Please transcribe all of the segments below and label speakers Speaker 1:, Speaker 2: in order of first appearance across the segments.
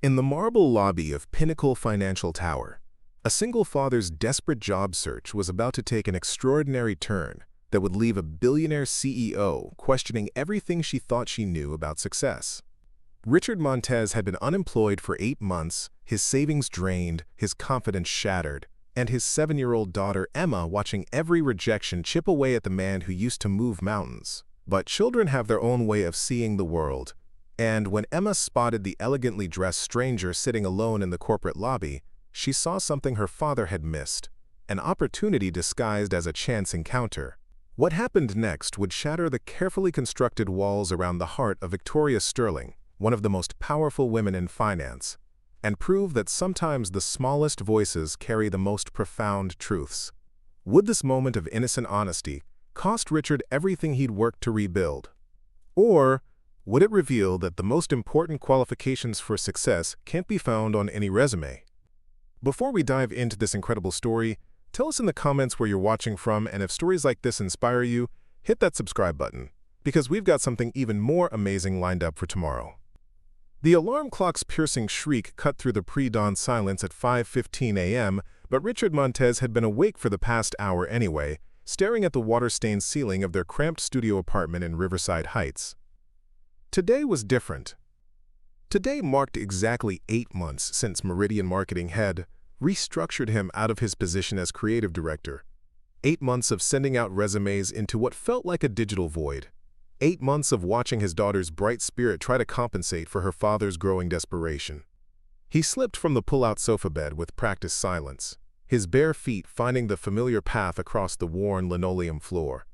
Speaker 1: In the marble lobby of Pinnacle Financial Tower, a single father's desperate job search was about to take an extraordinary turn that would leave a billionaire CEO questioning everything she thought she knew about success. Richard Montes had been unemployed for 8 months, his savings drained, his confidence shattered, and his 7-year-old daughter Emma watching every rejection chip away at the man who used to move mountains. But children have their own way of seeing the world, and when Emma spotted the elegantly dressed stranger sitting alone in the corporate lobby, she saw something her father had missed, an opportunity disguised as a chance encounter. What happened next would shatter the carefully constructed walls around the heart of Victoria Sterling, one of the most powerful women in finance, and prove that sometimes the smallest voices carry the most profound truths. Would this moment of innocent honesty cost Richard everything he'd worked to rebuild? Or would it reveal that the most important qualifications for success can't be found on any resume? Before we dive into this incredible story, tell us in the comments where you're watching from, and if stories like this inspire you, hit that subscribe button, because we've got something even more amazing lined up for tomorrow. The alarm clock's piercing shriek cut through the pre-dawn silence at 5:15 a.m., but Richard Montes had been awake for the past hour anyway, staring at the water-stained ceiling of their cramped studio apartment in Riverside Heights. Today was different. Today marked exactly 8 months since Meridian Marketing had restructured him out of his position as creative director. 8 months of sending out resumes into what felt like a digital void. 8 months of watching his daughter's bright spirit try to compensate for her father's growing desperation. He slipped from the pull-out sofa bed with practiced silence, his bare feet finding the familiar path across the worn linoleum floor.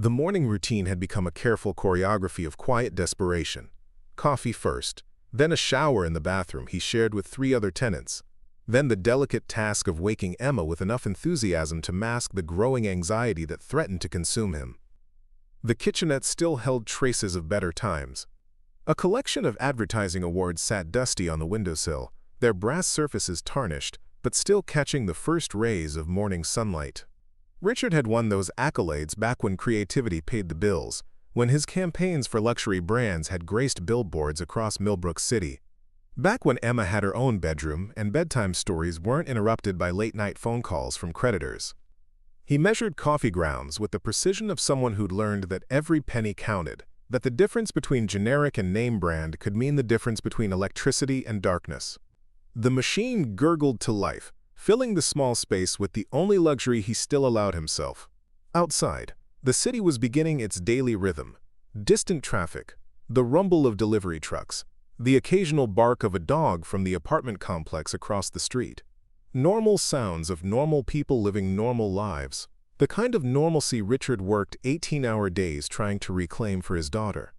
Speaker 1: The morning routine had become a careful choreography of quiet desperation. Coffee first, then a shower in the bathroom he shared with 3 other tenants, then the delicate task of waking Emma with enough enthusiasm to mask the growing anxiety that threatened to consume him. The kitchenette still held traces of better times. A collection of advertising awards sat dusty on the windowsill, their brass surfaces tarnished, but still catching the first rays of morning sunlight. Richard had won those accolades back when creativity paid the bills, when his campaigns for luxury brands had graced billboards across Millbrook City. Back when Emma had her own bedroom and bedtime stories weren't interrupted by late-night phone calls from creditors. He measured coffee grounds with the precision of someone who'd learned that every penny counted, that the difference between generic and name brand could mean the difference between electricity and darkness. The machine gurgled to life, filling the small space with the only luxury he still allowed himself. Outside, the city was beginning its daily rhythm. Distant traffic, the rumble of delivery trucks, the occasional bark of a dog from the apartment complex across the street. Normal sounds of normal people living normal lives, the kind of normalcy Richard worked 18-hour days trying to reclaim for his daughter.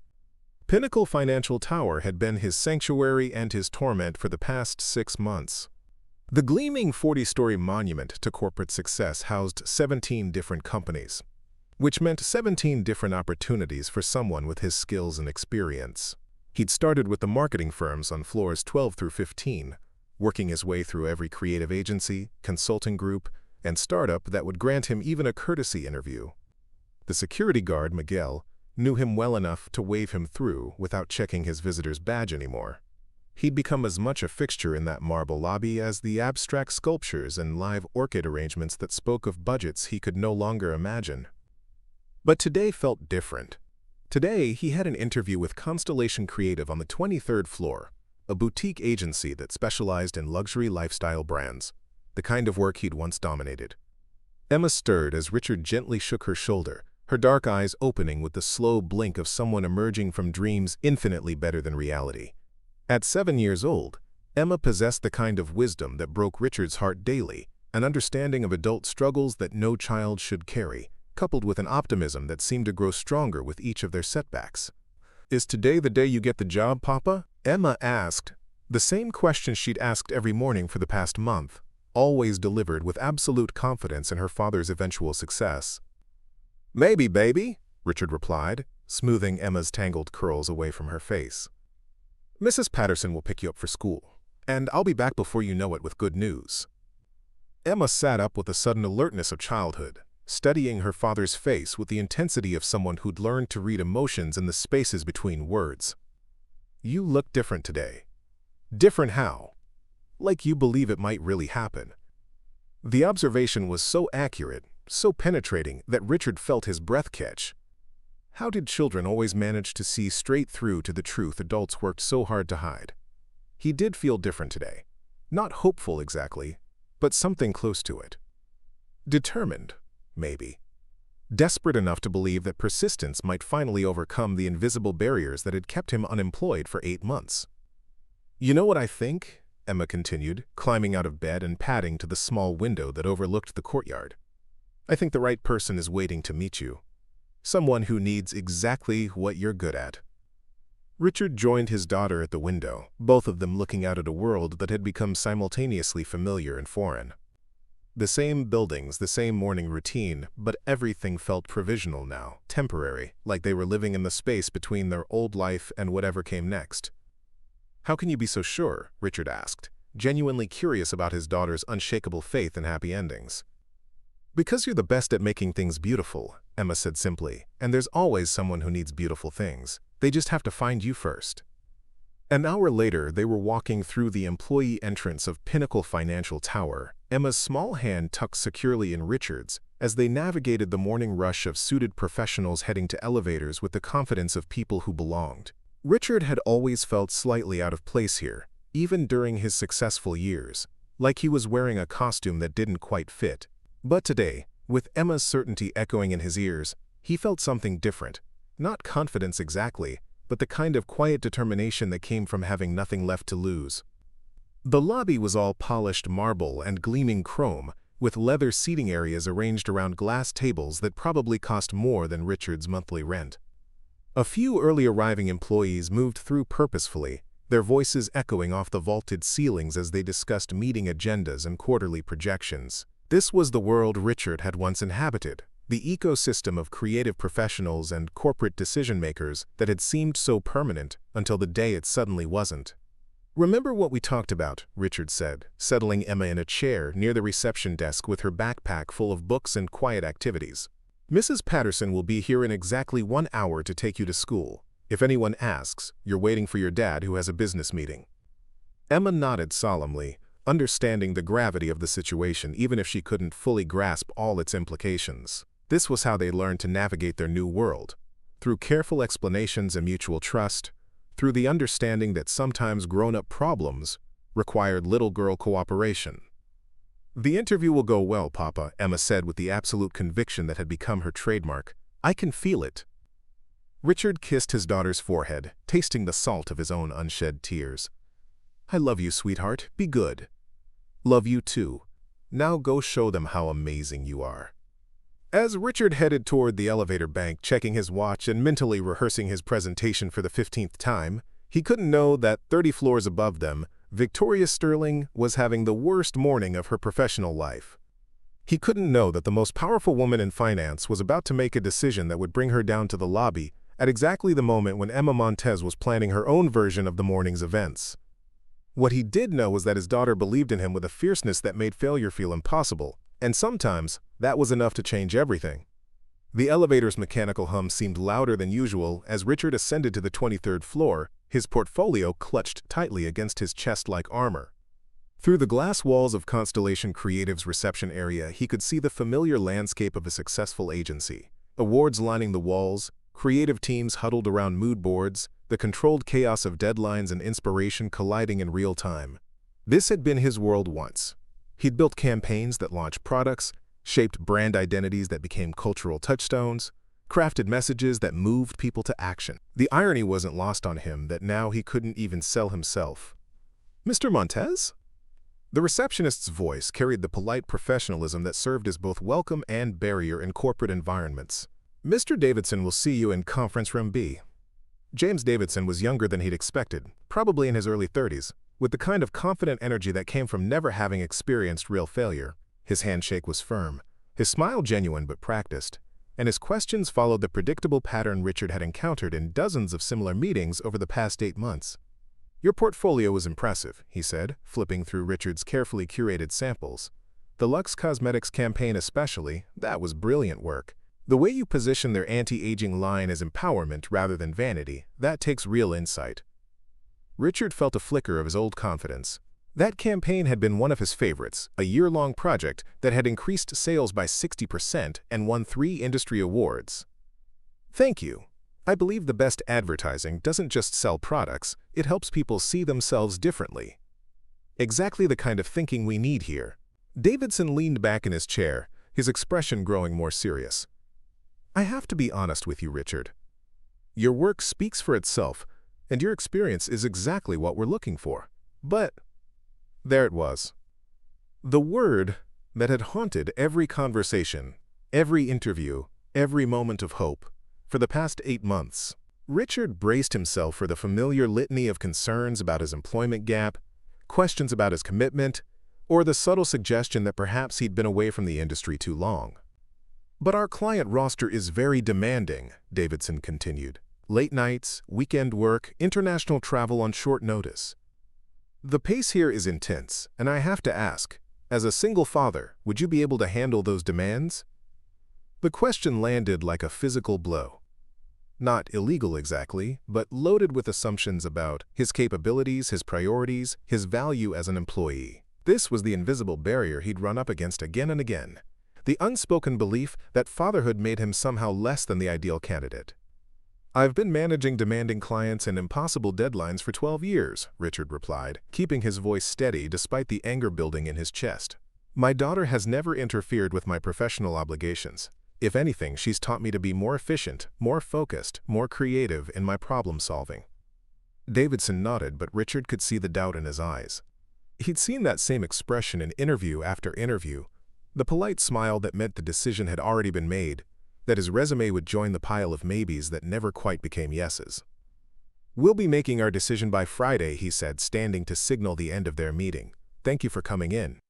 Speaker 1: Pinnacle Financial Tower had been his sanctuary and his torment for the past 6 months. The gleaming 40-story monument to corporate success housed 17 different companies, which meant 17 different opportunities for someone with his skills and experience. He'd started with the marketing firms on floors 12 through 15, working his way through every creative agency, consulting group, and startup that would grant him even a courtesy interview. The security guard, Miguel, knew him well enough to wave him through without checking his visitor's badge anymore. He'd become as much a fixture in that marble lobby as the abstract sculptures and live orchid arrangements that spoke of budgets he could no longer imagine. But today felt different. Today, he had an interview with Constellation Creative on the 23rd floor, a boutique agency that specialized in luxury lifestyle brands, the kind of work he'd once dominated. Emma stirred as Richard gently shook her shoulder, her dark eyes opening with the slow blink of someone emerging from dreams infinitely better than reality. At 7 years old, Emma possessed the kind of wisdom that broke Richard's heart daily, an understanding of adult struggles that no child should carry, coupled with an optimism that seemed to grow stronger with each of their setbacks. "Is today the day you get the job, Papa?" Emma asked, the same question she'd asked every morning for the past month, always delivered with absolute confidence in her father's eventual success. "Maybe, baby," Richard replied, smoothing Emma's tangled curls away from her face. "Mrs. Patterson will pick you up for school, and I'll be back before you know it with good news." Emma sat up with the sudden alertness of childhood, studying her father's face with the intensity of someone who'd learned to read emotions in the spaces between words. "You look different today." Different how? Like you believe it might really happen. The observation was so accurate, so penetrating, that Richard felt his breath catch. How did children always manage to see straight through to the truth adults worked so hard to hide? He did feel different today. Not hopeful exactly, but something close to it. Determined, maybe. Desperate enough to believe that persistence might finally overcome the invisible barriers that had kept him unemployed for 8 months. "You know what I think?" Emma continued, climbing out of bed and padding to the small window that overlooked the courtyard. "I think the right person is waiting to meet you. Someone who needs exactly what you're good at." Richard joined his daughter at the window, both of them looking out at a world that had become simultaneously familiar and foreign. The same buildings, the same morning routine, but everything felt provisional now, temporary, like they were living in the space between their old life and whatever came next. "How can you be so sure?" Richard asked, genuinely curious about his daughter's unshakable faith in happy endings. "Because you're the best at making things beautiful," Emma said simply, "and there's always someone who needs beautiful things. They just have to find you first." An hour later, they were walking through the employee entrance of Pinnacle Financial Tower, Emma's small hand tucked securely in Richard's, as they navigated the morning rush of suited professionals heading to elevators with the confidence of people who belonged. Richard had always felt slightly out of place here, even during his successful years, like he was wearing a costume that didn't quite fit. But today, with Emma's certainty echoing in his ears, he felt something different. Not confidence exactly, but the kind of quiet determination that came from having nothing left to lose. The lobby was all polished marble and gleaming chrome, with leather seating areas arranged around glass tables that probably cost more than Richard's monthly rent. A few early arriving employees moved through purposefully, their voices echoing off the vaulted ceilings as they discussed meeting agendas and quarterly projections. This was the world Richard had once inhabited, the ecosystem of creative professionals and corporate decision-makers that had seemed so permanent until the day it suddenly wasn't. "Remember what we talked about," Richard said, settling Emma in a chair near the reception desk with her backpack full of books and quiet activities. "Mrs. Patterson will be here in exactly 1 hour to take you to school. If anyone asks, you're waiting for your dad who has a business meeting." Emma nodded solemnly, understanding the gravity of the situation even if she couldn't fully grasp all its implications. This was how they learned to navigate their new world, through careful explanations and mutual trust, through the understanding that sometimes grown-up problems required little girl cooperation. "The interview will go well, Papa," Emma said with the absolute conviction that had become her trademark. "I can feel it." Richard kissed his daughter's forehead, tasting the salt of his own unshed tears. "I love you, sweetheart. Be good." "Love you too. Now go show them how amazing you are." As Richard headed toward the elevator bank, checking his watch and mentally rehearsing his presentation for the 15th time, he couldn't know that 30 floors above them, Victoria Sterling was having the worst morning of her professional life. He couldn't know that the most powerful woman in finance was about to make a decision that would bring her down to the lobby at exactly the moment when Emma Montes was planning her own version of the morning's events. What he did know was that his daughter believed in him with a fierceness that made failure feel impossible, and sometimes that was enough to change everything. The elevator's mechanical hum seemed louder than usual as Richard ascended to the 23rd floor, his portfolio clutched tightly against his chest like armor. Through the glass walls of Constellation Creative's reception area, he could see the familiar landscape of a successful agency. Awards lining the walls, creative teams huddled around mood boards, the controlled chaos of deadlines and inspiration colliding in real time. This had been his world once. He'd built campaigns that launched products, shaped brand identities that became cultural touchstones, crafted messages that moved people to action. The irony wasn't lost on him that now he couldn't even sell himself. "Mr. Montes?" The receptionist's voice carried the polite professionalism that served as both welcome and barrier in corporate environments. "Mr. Davidson will see you in Conference Room B." James Davidson was younger than he'd expected, probably in his early 30s, with the kind of confident energy that came from never having experienced real failure. His handshake was firm, his smile genuine but practiced, and his questions followed the predictable pattern Richard had encountered in dozens of similar meetings over the past 8 months. "Your portfolio was impressive," he said, flipping through Richard's carefully curated samples. "The Luxe Cosmetics campaign especially, that was brilliant work. The way you position their anti-aging line as empowerment rather than vanity, that takes real insight." Richard felt a flicker of his old confidence. That campaign had been one of his favorites, a year-long project that had increased sales by 60% and won 3 industry awards. Thank you. I believe the best advertising doesn't just sell products, it helps people see themselves differently. Exactly the kind of thinking we need here. Davidson leaned back in his chair, his expression growing more serious. I have to be honest with you, Richard. Your work speaks for itself, and your experience is exactly what we're looking for. But there it was. The word that had haunted every conversation, every interview, every moment of hope, for the past 8 months. Richard braced himself for the familiar litany of concerns about his employment gap, questions about his commitment, or the subtle suggestion that perhaps he'd been away from the industry too long. But our client roster is very demanding, Davidson continued. Late nights, weekend work, international travel on short notice. The pace here is intense, and I have to ask, as a single father, would you be able to handle those demands? The question landed like a physical blow. Not illegal exactly, but loaded with assumptions about his capabilities, his priorities, his value as an employee. This was the invisible barrier he'd run up against again and again, the unspoken belief that fatherhood made him somehow less than the ideal candidate. I've been managing demanding clients and impossible deadlines for 12 years, Richard replied, keeping his voice steady despite the anger building in his chest. My daughter has never interfered with my professional obligations. If anything, she's taught me to be more efficient, more focused, more creative in my problem solving. Davidson nodded, but Richard could see the doubt in his eyes. He'd seen that same expression in interview after interview, the polite smile that meant the decision had already been made, that his resume would join the pile of maybes that never quite became yeses. We'll be making our decision by Friday, he said, standing to signal the end of their meeting. Thank you for coming in.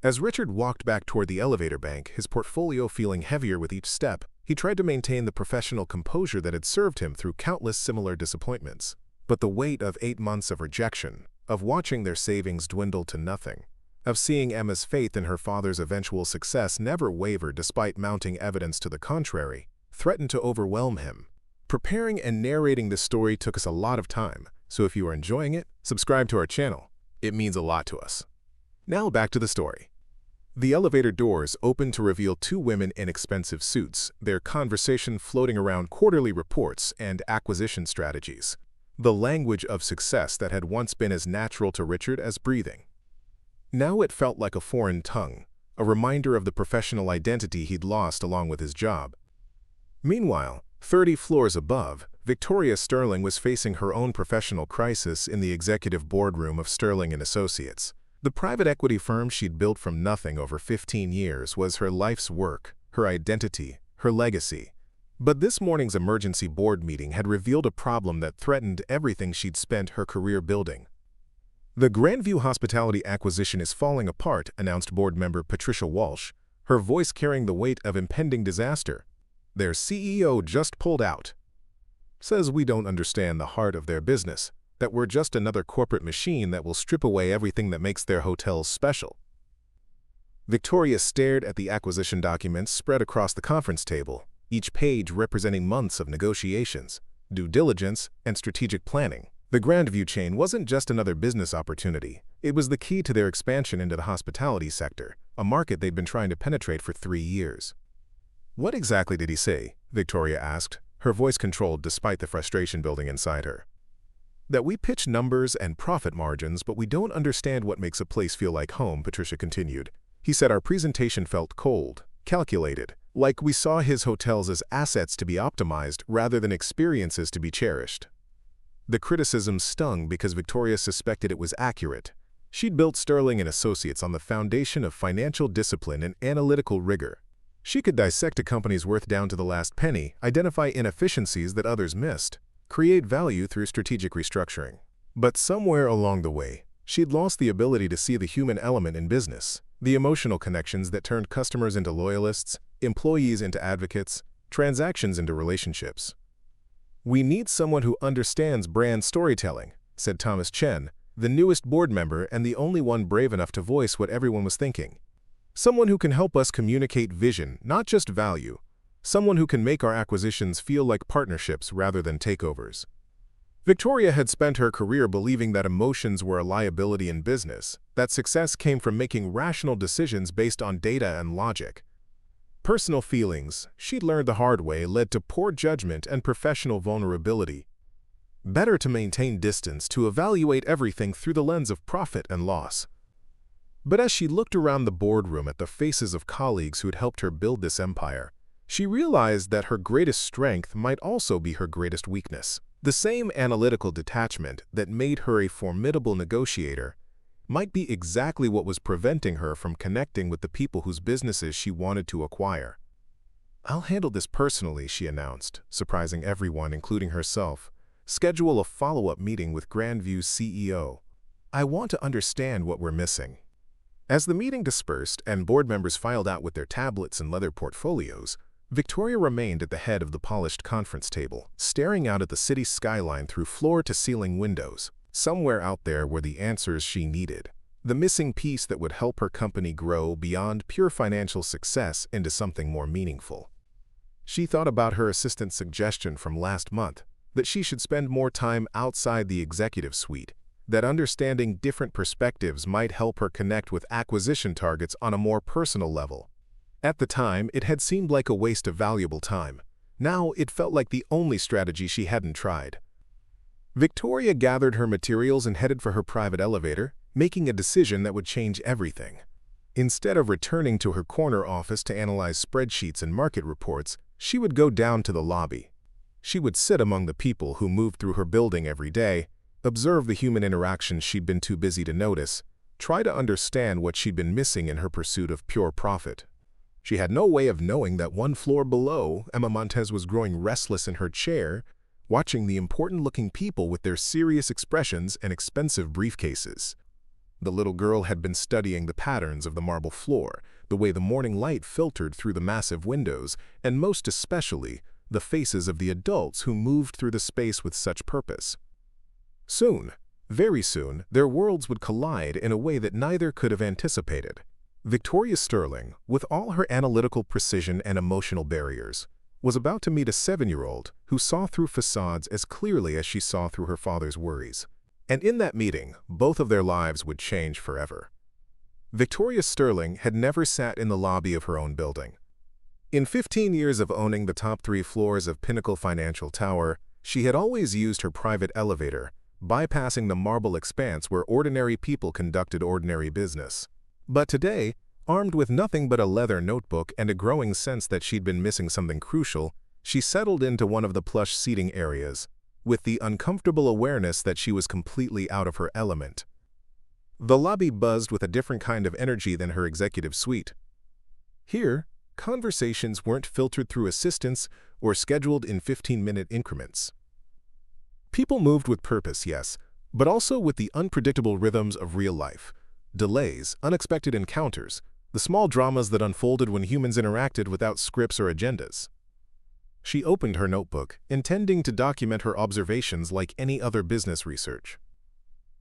Speaker 1: As Richard walked back toward the elevator bank, his portfolio feeling heavier with each step, he tried to maintain the professional composure that had served him through countless similar disappointments. But the weight of 8 months of rejection, of watching their savings dwindle to nothing, of seeing Emma's faith in her father's eventual success never waver despite mounting evidence to the contrary, threatened to overwhelm him. Preparing and narrating this story took us a lot of time, so if you are enjoying it, subscribe to our channel. It means a lot to us. Now back to the story. The elevator doors opened to reveal 2 women in expensive suits, their conversation floating around quarterly reports and acquisition strategies. The language of success that had once been as natural to Richard as breathing. Now it felt like a foreign tongue, a reminder of the professional identity he'd lost along with his job. Meanwhile, 30 floors above, Victoria Sterling was facing her own professional crisis in the executive boardroom of Sterling & Associates. The private equity firm she'd built from nothing over 15 years was her life's work, her identity, her legacy. But this morning's emergency board meeting had revealed a problem that threatened everything she'd spent her career building. The Grandview Hospitality acquisition is falling apart, announced board member Patricia Walsh, her voice carrying the weight of impending disaster. Their CEO just pulled out. Says we don't understand the heart of their business, that we're just another corporate machine that will strip away everything that makes their hotels special. Victoria stared at the acquisition documents spread across the conference table, each page representing months of negotiations, due diligence, and strategic planning. The Grandview chain wasn't just another business opportunity. It was the key to their expansion into the hospitality sector, a market they'd been trying to penetrate for 3 years. What exactly did he say? Victoria asked, her voice controlled despite the frustration building inside her. That we pitch numbers and profit margins, but we don't understand what makes a place feel like home, Patricia continued. He said our presentation felt cold, calculated, like we saw his hotels as assets to be optimized rather than experiences to be cherished. The criticism stung because Victoria suspected it was accurate. She'd built Sterling & Associates on the foundation of financial discipline and analytical rigor. She could dissect a company's worth down to the last penny, identify inefficiencies that others missed, create value through strategic restructuring. But somewhere along the way, she'd lost the ability to see the human element in business, the emotional connections that turned customers into loyalists, employees into advocates, transactions into relationships. We need someone who understands brand storytelling, said Thomas Chen, the newest board member and the only one brave enough to voice what everyone was thinking. Someone who can help us communicate vision, not just value. Someone who can make our acquisitions feel like partnerships rather than takeovers. Victoria had spent her career believing that emotions were a liability in business, that success came from making rational decisions based on data and logic. Personal feelings, she'd learned the hard way, led to poor judgment and professional vulnerability. Better to maintain distance, to evaluate everything through the lens of profit and loss. But as she looked around the boardroom at the faces of colleagues who had helped her build this empire, she realized that her greatest strength might also be her greatest weakness. The same analytical detachment that made her a formidable negotiator might be exactly what was preventing her from connecting with the people whose businesses she wanted to acquire. "I'll handle this personally," she announced, surprising everyone, including herself. "Schedule a follow-up meeting with Grandview's CEO. I want to understand what we're missing." As the meeting dispersed and board members filed out with their tablets and leather portfolios, Victoria remained at the head of the polished conference table, staring out at the city's skyline through floor-to-ceiling windows. Somewhere out there were the answers she needed, the missing piece that would help her company grow beyond pure financial success into something more meaningful. She thought about her assistant's suggestion from last month, that she should spend more time outside the executive suite, that understanding different perspectives might help her connect with acquisition targets on a more personal level. At the time, it had seemed like a waste of valuable time. Now, it felt like the only strategy she hadn't tried. Victoria gathered her materials and headed for her private elevator, making a decision that would change everything. Instead of returning to her corner office to analyze spreadsheets and market reports, she would go down to the lobby. She would sit among the people who moved through her building every day, observe the human interactions she'd been too busy to notice, try to understand what she'd been missing in her pursuit of pure profit. She had no way of knowing that one floor below, Emma Montes was growing restless in her chair, watching the important-looking people with their serious expressions and expensive briefcases. The little girl had been studying the patterns of the marble floor, the way the morning light filtered through the massive windows, and most especially, the faces of the adults who moved through the space with such purpose. Soon, very soon, their worlds would collide in a way that neither could have anticipated. Victoria Sterling, with all her analytical precision and emotional barriers, was about to meet a 7-year-old who saw through facades as clearly as she saw through her father's worries. And in that meeting, both of their lives would change forever. Victoria Sterling had never sat in the lobby of her own building. In 15 years of owning the top 3 floors of Pinnacle Financial Tower, she had always used her private elevator, bypassing the marble expanse where ordinary people conducted ordinary business. But today, armed with nothing but a leather notebook and a growing sense that she'd been missing something crucial, she settled into one of the plush seating areas, with the uncomfortable awareness that she was completely out of her element. The lobby buzzed with a different kind of energy than her executive suite. Here, conversations weren't filtered through assistants or scheduled in 15-minute increments. People moved with purpose, yes, but also with the unpredictable rhythms of real life. Delays, unexpected encounters, the small dramas that unfolded when humans interacted without scripts or agendas. She opened her notebook, intending to document her observations like any other business research.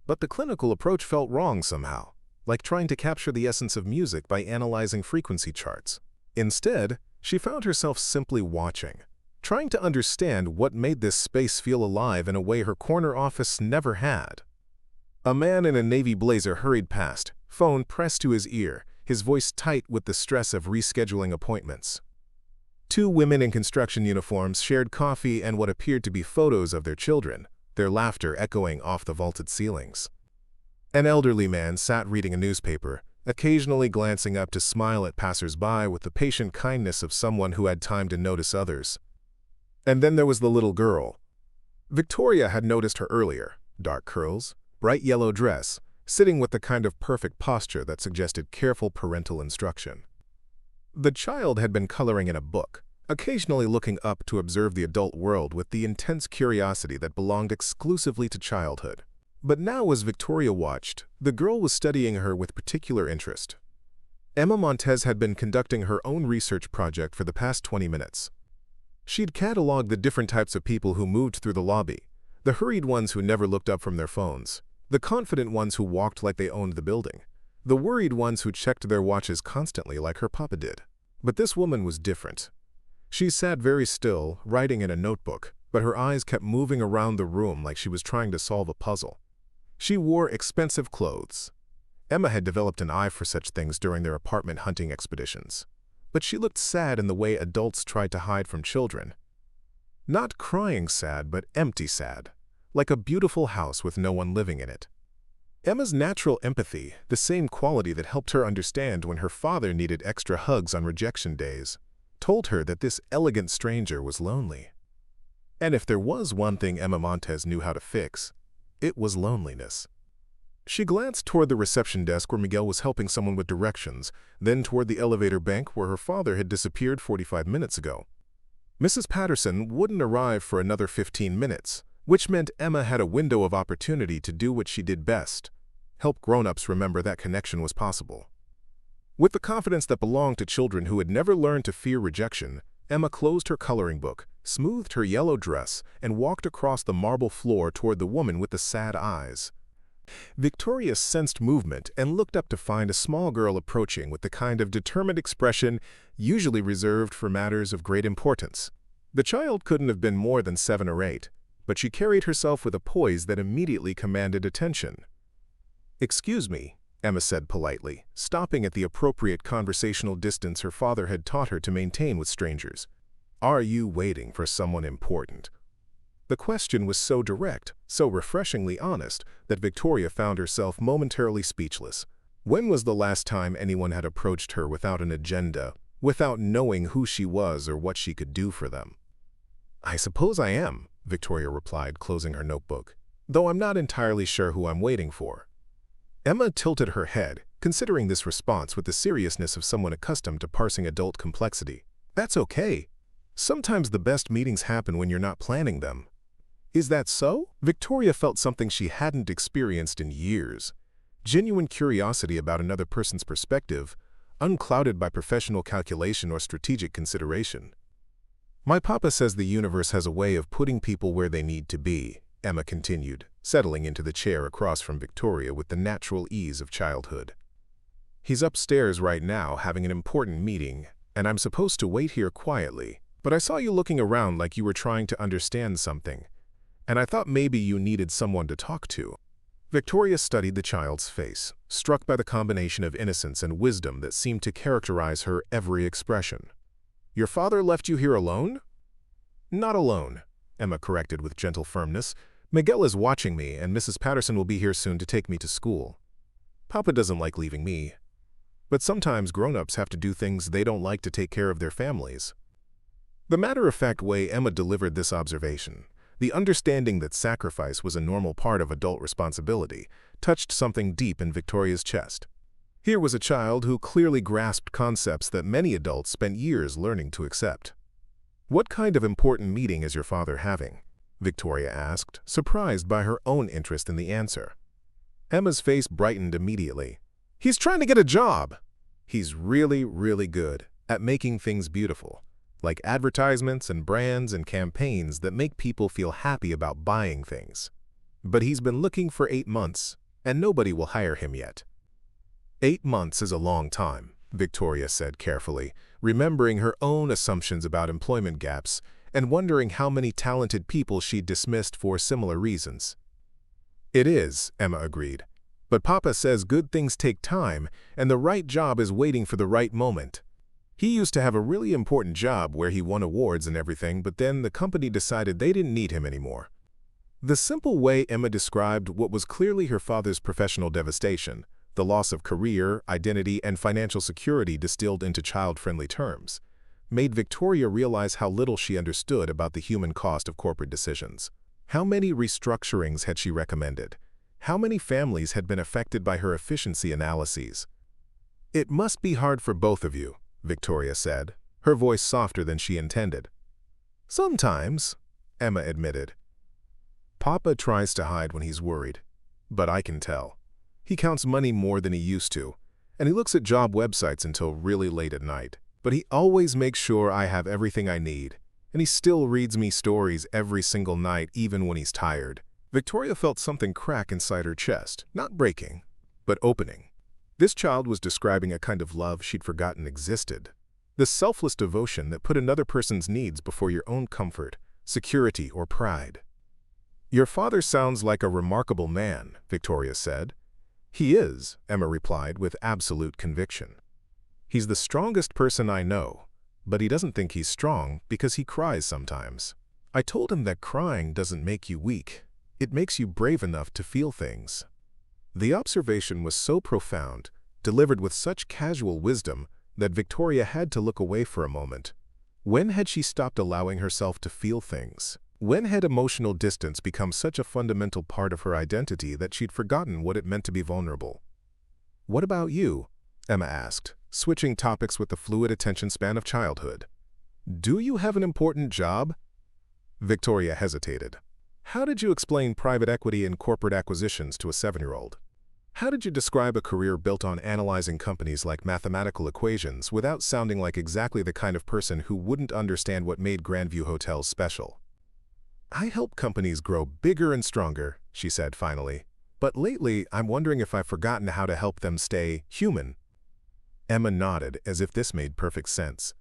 Speaker 1: But the clinical approach felt wrong somehow, like trying to capture the essence of music by analyzing frequency charts. Instead, she found herself simply watching, trying to understand what made this space feel alive in a way her corner office never had. A man in a navy blazer hurried past, phone pressed to his ear, his voice tight with the stress of rescheduling appointments. 2 women in construction uniforms shared coffee and what appeared to be photos of their children, their laughter echoing off the vaulted ceilings. An elderly man sat reading a newspaper, occasionally glancing up to smile at passers-by with the patient kindness of someone who had time to notice others. And then there was the little girl. Victoria had noticed her earlier, dark curls, bright yellow dress, sitting with the kind of perfect posture that suggested careful parental instruction. The child had been coloring in a book, occasionally looking up to observe the adult world with the intense curiosity that belonged exclusively to childhood. But now, as Victoria watched, the girl was studying her with particular interest. Emma Montes had been conducting her own research project for the past 20 minutes. She'd cataloged the different types of people who moved through the lobby, the hurried ones who never looked up from their phones, the confident ones who walked like they owned the building, the worried ones who checked their watches constantly like her papa did. But this woman was different. She sat very still, writing in a notebook, but her eyes kept moving around the room like she was trying to solve a puzzle. She wore expensive clothes. Emma had developed an eye for such things during their apartment hunting expeditions. But she looked sad in the way adults tried to hide from children. Not crying sad, but empty sad, like a beautiful house with no one living in it. Emma's natural empathy, the same quality that helped her understand when her father needed extra hugs on rejection days, told her that this elegant stranger was lonely. And if there was one thing Emma Montes knew how to fix, it was loneliness. She glanced toward the reception desk where Miguel was helping someone with directions, then toward the elevator bank where her father had disappeared 45 minutes ago. Mrs. Patterson wouldn't arrive for another 15 minutes, which meant Emma had a window of opportunity to do what she did best: help grown-ups remember that connection was possible. With the confidence that belonged to children who had never learned to fear rejection, Emma closed her coloring book, smoothed her yellow dress, and walked across the marble floor toward the woman with the sad eyes. Victoria sensed movement and looked up to find a small girl approaching with the kind of determined expression usually reserved for matters of great importance. The child couldn't have been more than 7 or 8, but she carried herself with a poise that immediately commanded attention. "Excuse me," Emma said politely, stopping at the appropriate conversational distance her father had taught her to maintain with strangers. "Are you waiting for someone important?" The question was so direct, so refreshingly honest, that Victoria found herself momentarily speechless. When was the last time anyone had approached her without an agenda, without knowing who she was or what she could do for them? "I suppose I am," Victoria replied, closing her notebook, "though I'm not entirely sure who I'm waiting for." Emma tilted her head, considering this response with the seriousness of someone accustomed to parsing adult complexity. "That's okay. Sometimes the best meetings happen when you're not planning them." "Is that so?" Victoria felt something she hadn't experienced in years. Genuine curiosity about another person's perspective, unclouded by professional calculation or strategic consideration. "My papa says the universe has a way of putting people where they need to be," Emma continued, settling into the chair across from Victoria with the natural ease of childhood. "He's upstairs right now having an important meeting, and I'm supposed to wait here quietly, but I saw you looking around like you were trying to understand something, and I thought maybe you needed someone to talk to." Victoria studied the child's face, struck by the combination of innocence and wisdom that seemed to characterize her every expression. "Your father left you here alone?" "Not alone," Emma corrected with gentle firmness. "Miguel is watching me, and Mrs. Patterson will be here soon to take me to school. Papa doesn't like leaving me. But sometimes grown-ups have to do things they don't like to take care of their families." The matter-of-fact way Emma delivered this observation, the understanding that sacrifice was a normal part of adult responsibility, touched something deep in Victoria's chest. Here was a child who clearly grasped concepts that many adults spent years learning to accept. "What kind of important meeting is your father having?" Victoria asked, surprised by her own interest in the answer. Emma's face brightened immediately. "He's trying to get a job. He's really, really good at making things beautiful, like advertisements and brands and campaigns that make people feel happy about buying things. But he's been looking for 8 months, and nobody will hire him yet." 8 months is a long time, Victoria said carefully, remembering her own assumptions about employment gaps and wondering how many talented people she'd dismissed for similar reasons. "It is," Emma agreed. "But Papa says good things take time, and the right job is waiting for the right moment. He used to have a really important job where he won awards and everything, but then the company decided they didn't need him anymore." The simple way Emma described what was clearly her father's professional devastation, the loss of career, identity, and financial security distilled into child-friendly terms, made Victoria realize how little she understood about the human cost of corporate decisions. How many restructurings had she recommended? How many families had been affected by her efficiency analyses? "It must be hard for both of you," Victoria said, her voice softer than she intended. "Sometimes," Emma admitted. "Papa tries to hide when he's worried, but I can tell. He counts money more than he used to, and he looks at job websites until really late at night. But he always makes sure I have everything I need, and he still reads me stories every single night even when he's tired." Victoria felt something crack inside her chest, not breaking, but opening. This child was describing a kind of love she'd forgotten existed. The selfless devotion that put another person's needs before your own comfort, security, or pride. "Your father sounds like a remarkable man," Victoria said. "He is," Emma replied with absolute conviction. "He's the strongest person I know, but he doesn't think he's strong because he cries sometimes. I told him that crying doesn't make you weak. It makes you brave enough to feel things." The observation was so profound, delivered with such casual wisdom, that Victoria had to look away for a moment. When had she stopped allowing herself to feel things? When had emotional distance become such a fundamental part of her identity that she'd forgotten what it meant to be vulnerable? "What about you?" Emma asked, switching topics with the fluid attention span of childhood. "Do you have an important job?" Victoria hesitated. How did you explain private equity and corporate acquisitions to a 7-year-old? How did you describe a career built on analyzing companies like mathematical equations without sounding like exactly the kind of person who wouldn't understand what made Grandview hotels special? "I help companies grow bigger and stronger," she said finally. "But lately, I'm wondering if I've forgotten how to help them stay human." Emma nodded as if this made perfect sense.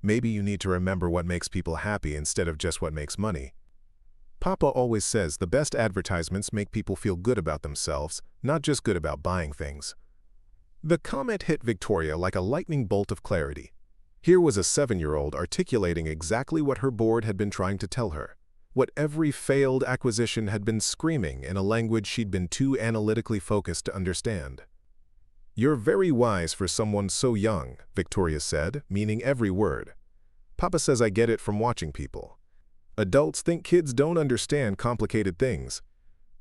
Speaker 1: "Maybe you need to remember what makes people happy instead of just what makes money. Papa always says the best advertisements make people feel good about themselves, not just good about buying things." The comment hit Victoria like a lightning bolt of clarity. Here was a 7-year-old articulating exactly what her board had been trying to tell her, what every failed acquisition had been screaming in a language she'd been too analytically focused to understand. "You're very wise for someone so young," Victoria said, meaning every word. "Papa says I get it from watching people. Adults think kids don't understand complicated things.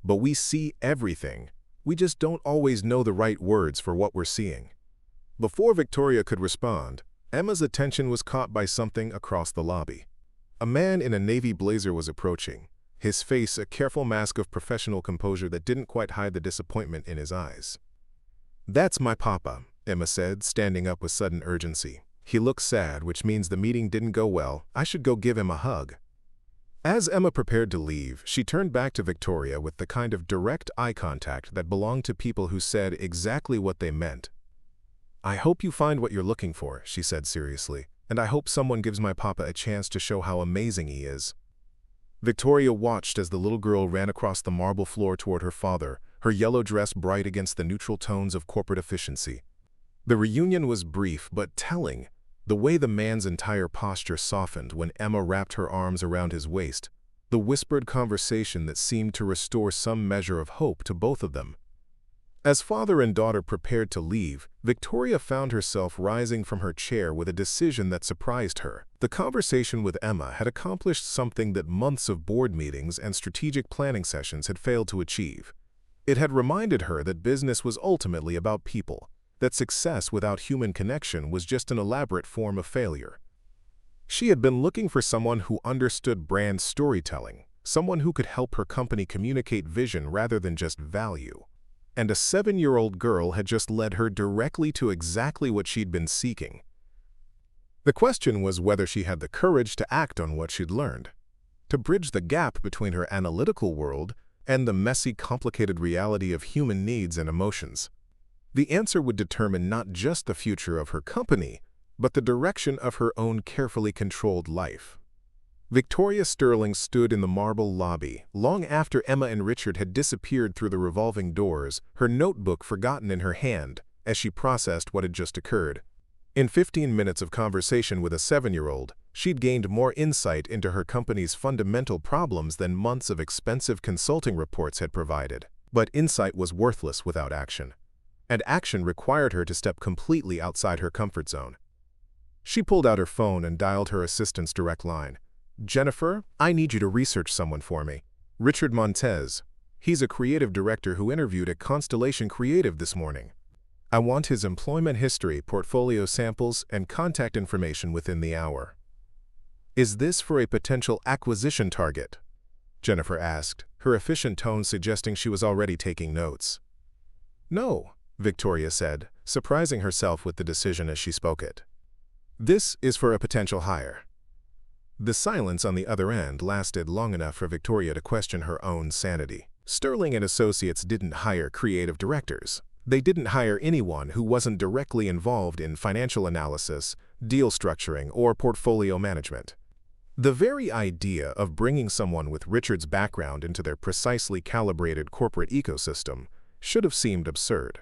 Speaker 1: But we see everything. We just don't always know the right words for what we're seeing." Before Victoria could respond, Emma's attention was caught by something across the lobby. A man in a navy blazer was approaching, his face a careful mask of professional composure that didn't quite hide the disappointment in his eyes. "That's my papa," Emma said, standing up with sudden urgency. "He looks sad, which means the meeting didn't go well. I should go give him a hug." As Emma prepared to leave, she turned back to Victoria with the kind of direct eye contact that belonged to people who said exactly what they meant. "I hope you find what you're looking for," she said seriously, "and I hope someone gives my papa a chance to show how amazing he is." Victoria watched as the little girl ran across the marble floor toward her father, her yellow dress bright against the neutral tones of corporate efficiency. The reunion was brief but telling. The way the man's entire posture softened when Emma wrapped her arms around his waist, the whispered conversation that seemed to restore some measure of hope to both of them. As father and daughter prepared to leave, Victoria found herself rising from her chair with a decision that surprised her. The conversation with Emma had accomplished something that months of board meetings and strategic planning sessions had failed to achieve. It had reminded her that business was ultimately about people, that success without human connection was just an elaborate form of failure. She had been looking for someone who understood brand storytelling, someone who could help her company communicate vision rather than just value. And a 7-year-old girl had just led her directly to exactly what she'd been seeking. The question was whether she had the courage to act on what she'd learned, to bridge the gap between her analytical world and the messy, complicated reality of human needs and emotions. The answer would determine not just the future of her company, but the direction of her own carefully controlled life. Victoria Sterling stood in the marble lobby, long after Emma and Richard had disappeared through the revolving doors, her notebook forgotten in her hand, as she processed what had just occurred. In 15 minutes of conversation with a 7-year-old, she'd gained more insight into her company's fundamental problems than months of expensive consulting reports had provided. But insight was worthless without action. And action required her to step completely outside her comfort zone. She pulled out her phone and dialed her assistant's direct line. "Jennifer, I need you to research someone for me. Richard Montes. He's a creative director who interviewed at Constellation Creative this morning. I want his employment history, portfolio samples, and contact information within the hour." "Is this for a potential acquisition target?" Jennifer asked, her efficient tone suggesting she was already taking notes. "No," Victoria said, surprising herself with the decision as she spoke it. "This is for a potential hire." The silence on the other end lasted long enough for Victoria to question her own sanity. Sterling and Associates didn't hire creative directors. They didn't hire anyone who wasn't directly involved in financial analysis, deal structuring, or portfolio management. The very idea of bringing someone with Richard's background into their precisely calibrated corporate ecosystem should have seemed absurd.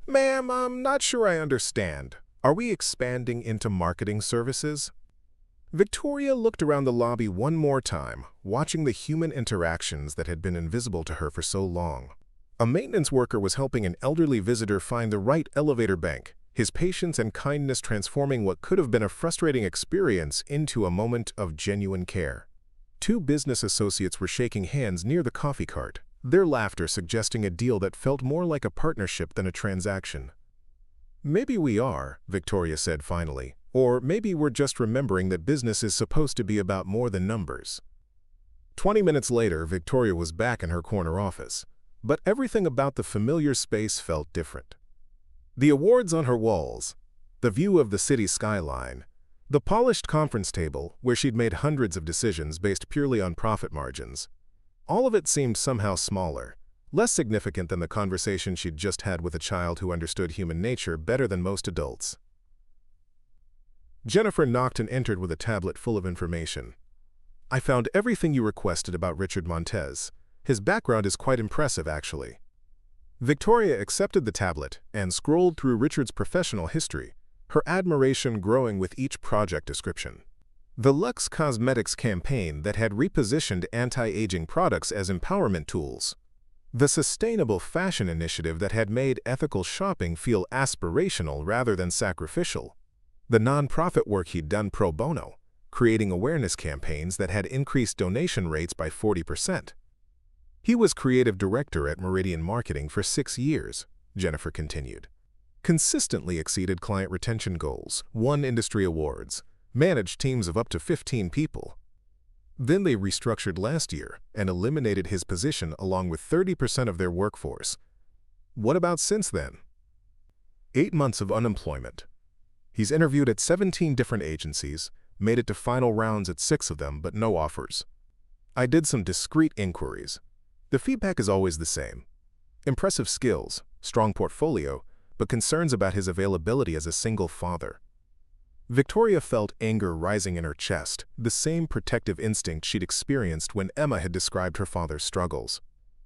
Speaker 1: "Ma'am, I'm not sure I understand. Are we expanding into marketing services?" Victoria looked around the lobby one more time, watching the human interactions that had been invisible to her for so long. A maintenance worker was helping an elderly visitor find the right elevator bank, his patience and kindness transforming what could have been a frustrating experience into a moment of genuine care. Two business associates were shaking hands near the coffee cart, their laughter suggesting a deal that felt more like a partnership than a transaction. "Maybe we are," Victoria said finally, "or maybe we're just remembering that business is supposed to be about more than numbers." 20 minutes later, Victoria was back in her corner office, but everything about the familiar space felt different. The awards on her walls, the view of the city skyline, the polished conference table where she'd made hundreds of decisions based purely on profit margins. All of it seemed somehow smaller, less significant than the conversation she'd just had with a child who understood human nature better than most adults. Jennifer knocked and entered with a tablet full of information. "I found everything you requested about Richard Montes. His background is quite impressive, actually." Victoria accepted the tablet and scrolled through Richard's professional history, her admiration growing with each project description. The Luxe Cosmetics campaign that had repositioned anti-aging products as empowerment tools. The sustainable fashion initiative that had made ethical shopping feel aspirational rather than sacrificial. The nonprofit work he'd done pro bono, creating awareness campaigns that had increased donation rates by 40%. He was creative director at Meridian Marketing for 6 years, Jennifer continued. Consistently exceeded client retention goals, won industry awards, managed teams of up to 15 people. Then they restructured last year and eliminated his position along with 30% of their workforce. What about since then? 8 months of unemployment. He's interviewed at 17 different agencies, made it to final rounds at 6 of them, but no offers. I did some discreet inquiries. The feedback is always the same. Impressive skills, strong portfolio, but concerns about his availability as a single father. Victoria felt anger rising in her chest, the same protective instinct she'd experienced when Emma had described her father's struggles.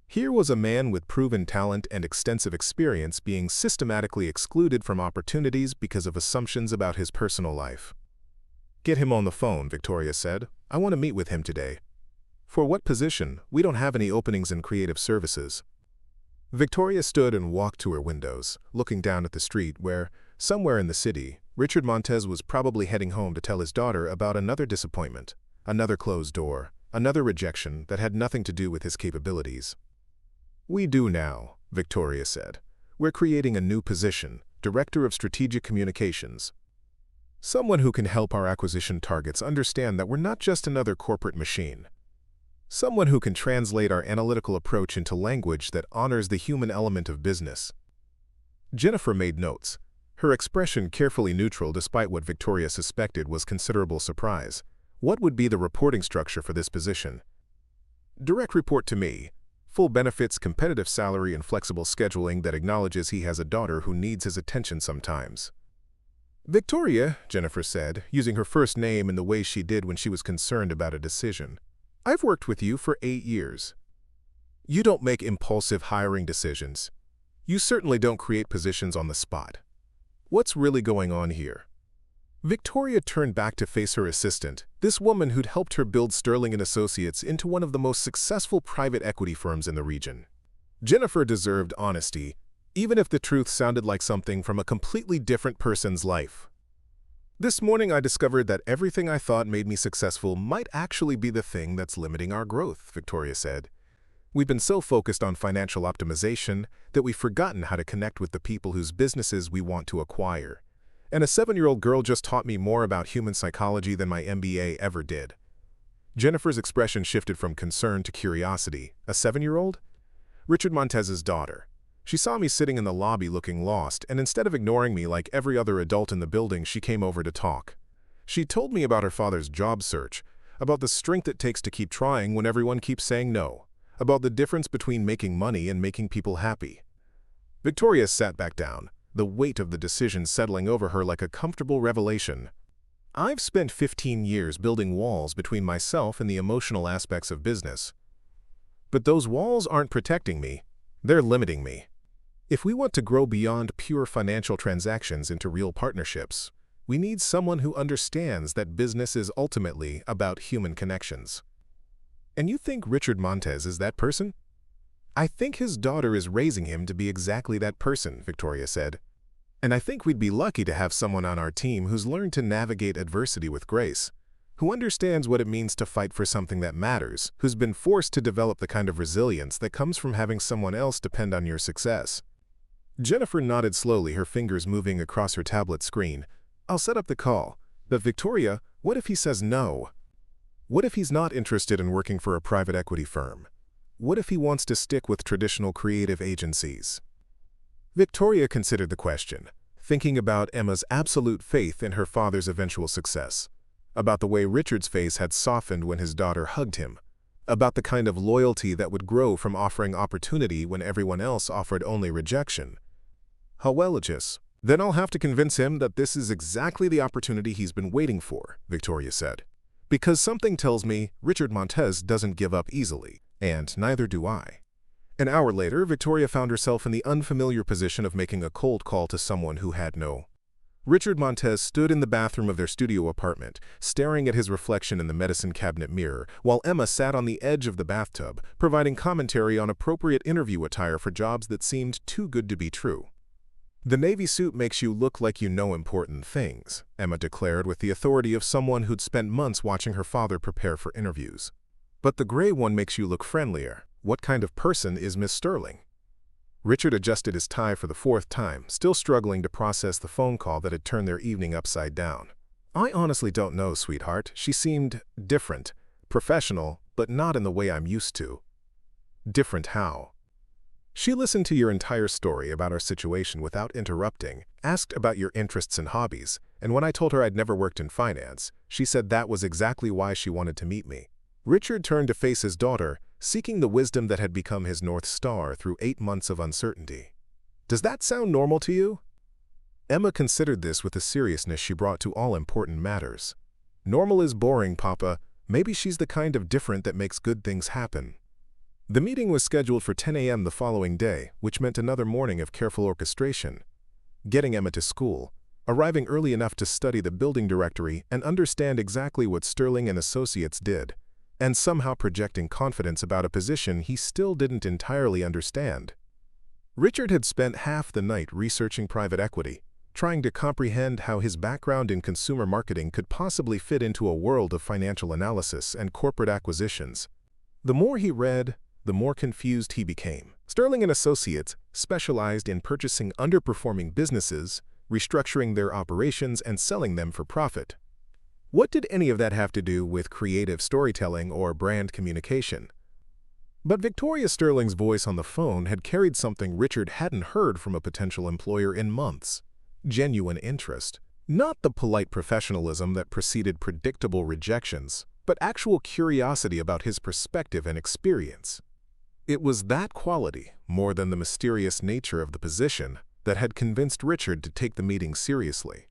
Speaker 1: Here was a man with proven talent and extensive experience being systematically excluded from opportunities because of assumptions about his personal life. "Get him on the phone," Victoria said. "I want to meet with him today." "For what position? We don't have any openings in creative services." Victoria stood and walked to her windows, looking down at the street where, somewhere in the city, Richard Montes was probably heading home to tell his daughter about another disappointment, another closed door, another rejection that had nothing to do with his capabilities. "We do now," Victoria said. "We're creating a new position, Director of Strategic Communications. Someone who can help our acquisition targets understand that we're not just another corporate machine. Someone who can translate our analytical approach into language that honors the human element of business." Jennifer made notes, her expression carefully neutral despite what Victoria suspected was considerable surprise. What would be the reporting structure for this position? "Direct report to me. Full benefits, competitive salary, and flexible scheduling that acknowledges he has a daughter who needs his attention sometimes." "Victoria," Jennifer said, using her first name in the way she did when she was concerned about a decision, "I've worked with you for 8 years. You don't make impulsive hiring decisions. You certainly don't create positions on the spot. What's really going on here?" Victoria turned back to face her assistant, this woman who'd helped her build Sterling & Associates into one of the most successful private equity firms in the region. Jennifer deserved honesty, even if the truth sounded like something from a completely different person's life. "This morning I discovered that everything I thought made me successful might actually be the thing that's limiting our growth," Victoria said. "We've been so focused on financial optimization that we've forgotten how to connect with the people whose businesses we want to acquire. And a 7-year-old girl just taught me more about human psychology than my MBA ever did." Jennifer's expression shifted from concern to curiosity. "A 7-year-old? "Richard Montes's daughter. She saw me sitting in the lobby looking lost, and instead of ignoring me like every other adult in the building, she came over to talk. She told me about her father's job search, about the strength it takes to keep trying when everyone keeps saying no, about the difference between making money and making people happy." Victoria sat back down, the weight of the decision settling over her like a comfortable revelation. I've spent 15 years building walls between myself and the emotional aspects of business. But those walls aren't protecting me, they're limiting me. If we want to grow beyond pure financial transactions into real partnerships, we need someone who understands that business is ultimately about human connections. And you think Richard Montes is that person? I think his daughter is raising him to be exactly that person, Victoria said. And I think we'd be lucky to have someone on our team who's learned to navigate adversity with grace, who understands what it means to fight for something that matters, who's been forced to develop the kind of resilience that comes from having someone else depend on your success. Jennifer nodded slowly, her fingers moving across her tablet screen. I'll set up the call. But Victoria, what if he says no? What if he's not interested in working for a private equity firm? What if he wants to stick with traditional creative agencies? Victoria considered the question, thinking about Emma's absolute faith in her father's eventual success, about the way Richard's face had softened when his daughter hugged him, about the kind of loyalty that would grow from offering opportunity when everyone else offered only rejection. How well-just. Then I'll have to convince him that this is exactly the opportunity he's been waiting for, Victoria said. Because something tells me Richard Montes doesn't give up easily, and neither do I. An hour later, Victoria found herself in the unfamiliar position of making a cold call to someone who had no. Richard Montes stood in the bathroom of their studio apartment, staring at his reflection in the medicine cabinet mirror, while Emma sat on the edge of the bathtub, providing commentary on appropriate interview attire for jobs that seemed too good to be true. The navy suit makes you look like you know important things, Emma declared with the authority of someone who'd spent months watching her father prepare for interviews. But the gray one makes you look friendlier. What kind of person is Miss Sterling? Richard adjusted his tie for the fourth time, still struggling to process the phone call that had turned their evening upside down. I honestly don't know, sweetheart. She seemed different, professional, but not in the way I'm used to. Different how? She listened to your entire story about our situation without interrupting, asked about your interests and hobbies, and when I told her I'd never worked in finance, she said that was exactly why she wanted to meet me. Richard turned to face his daughter, seeking the wisdom that had become his North Star through 8 months of uncertainty. Does that sound normal to you? Emma considered this with the seriousness she brought to all important matters. Normal is boring, Papa. Maybe she's the kind of different that makes good things happen. The meeting was scheduled for 10 a.m. the following day, which meant another morning of careful orchestration. Getting Emma to school, arriving early enough to study the building directory and understand exactly what Sterling and Associates did, and somehow projecting confidence about a position he still didn't entirely understand. Richard had spent half the night researching private equity, trying to comprehend how his background in consumer marketing could possibly fit into a world of financial analysis and corporate acquisitions. The more he read, the more confused he became. Sterling and Associates specialized in purchasing underperforming businesses, restructuring their operations, and selling them for profit. What did any of that have to do with creative storytelling or brand communication? But Victoria Sterling's voice on the phone had carried something Richard hadn't heard from a potential employer in months. Genuine interest. Not the polite professionalism that preceded predictable rejections, but actual curiosity about his perspective and experience. It was that quality, more than the mysterious nature of the position, that had convinced Richard to take the meeting seriously.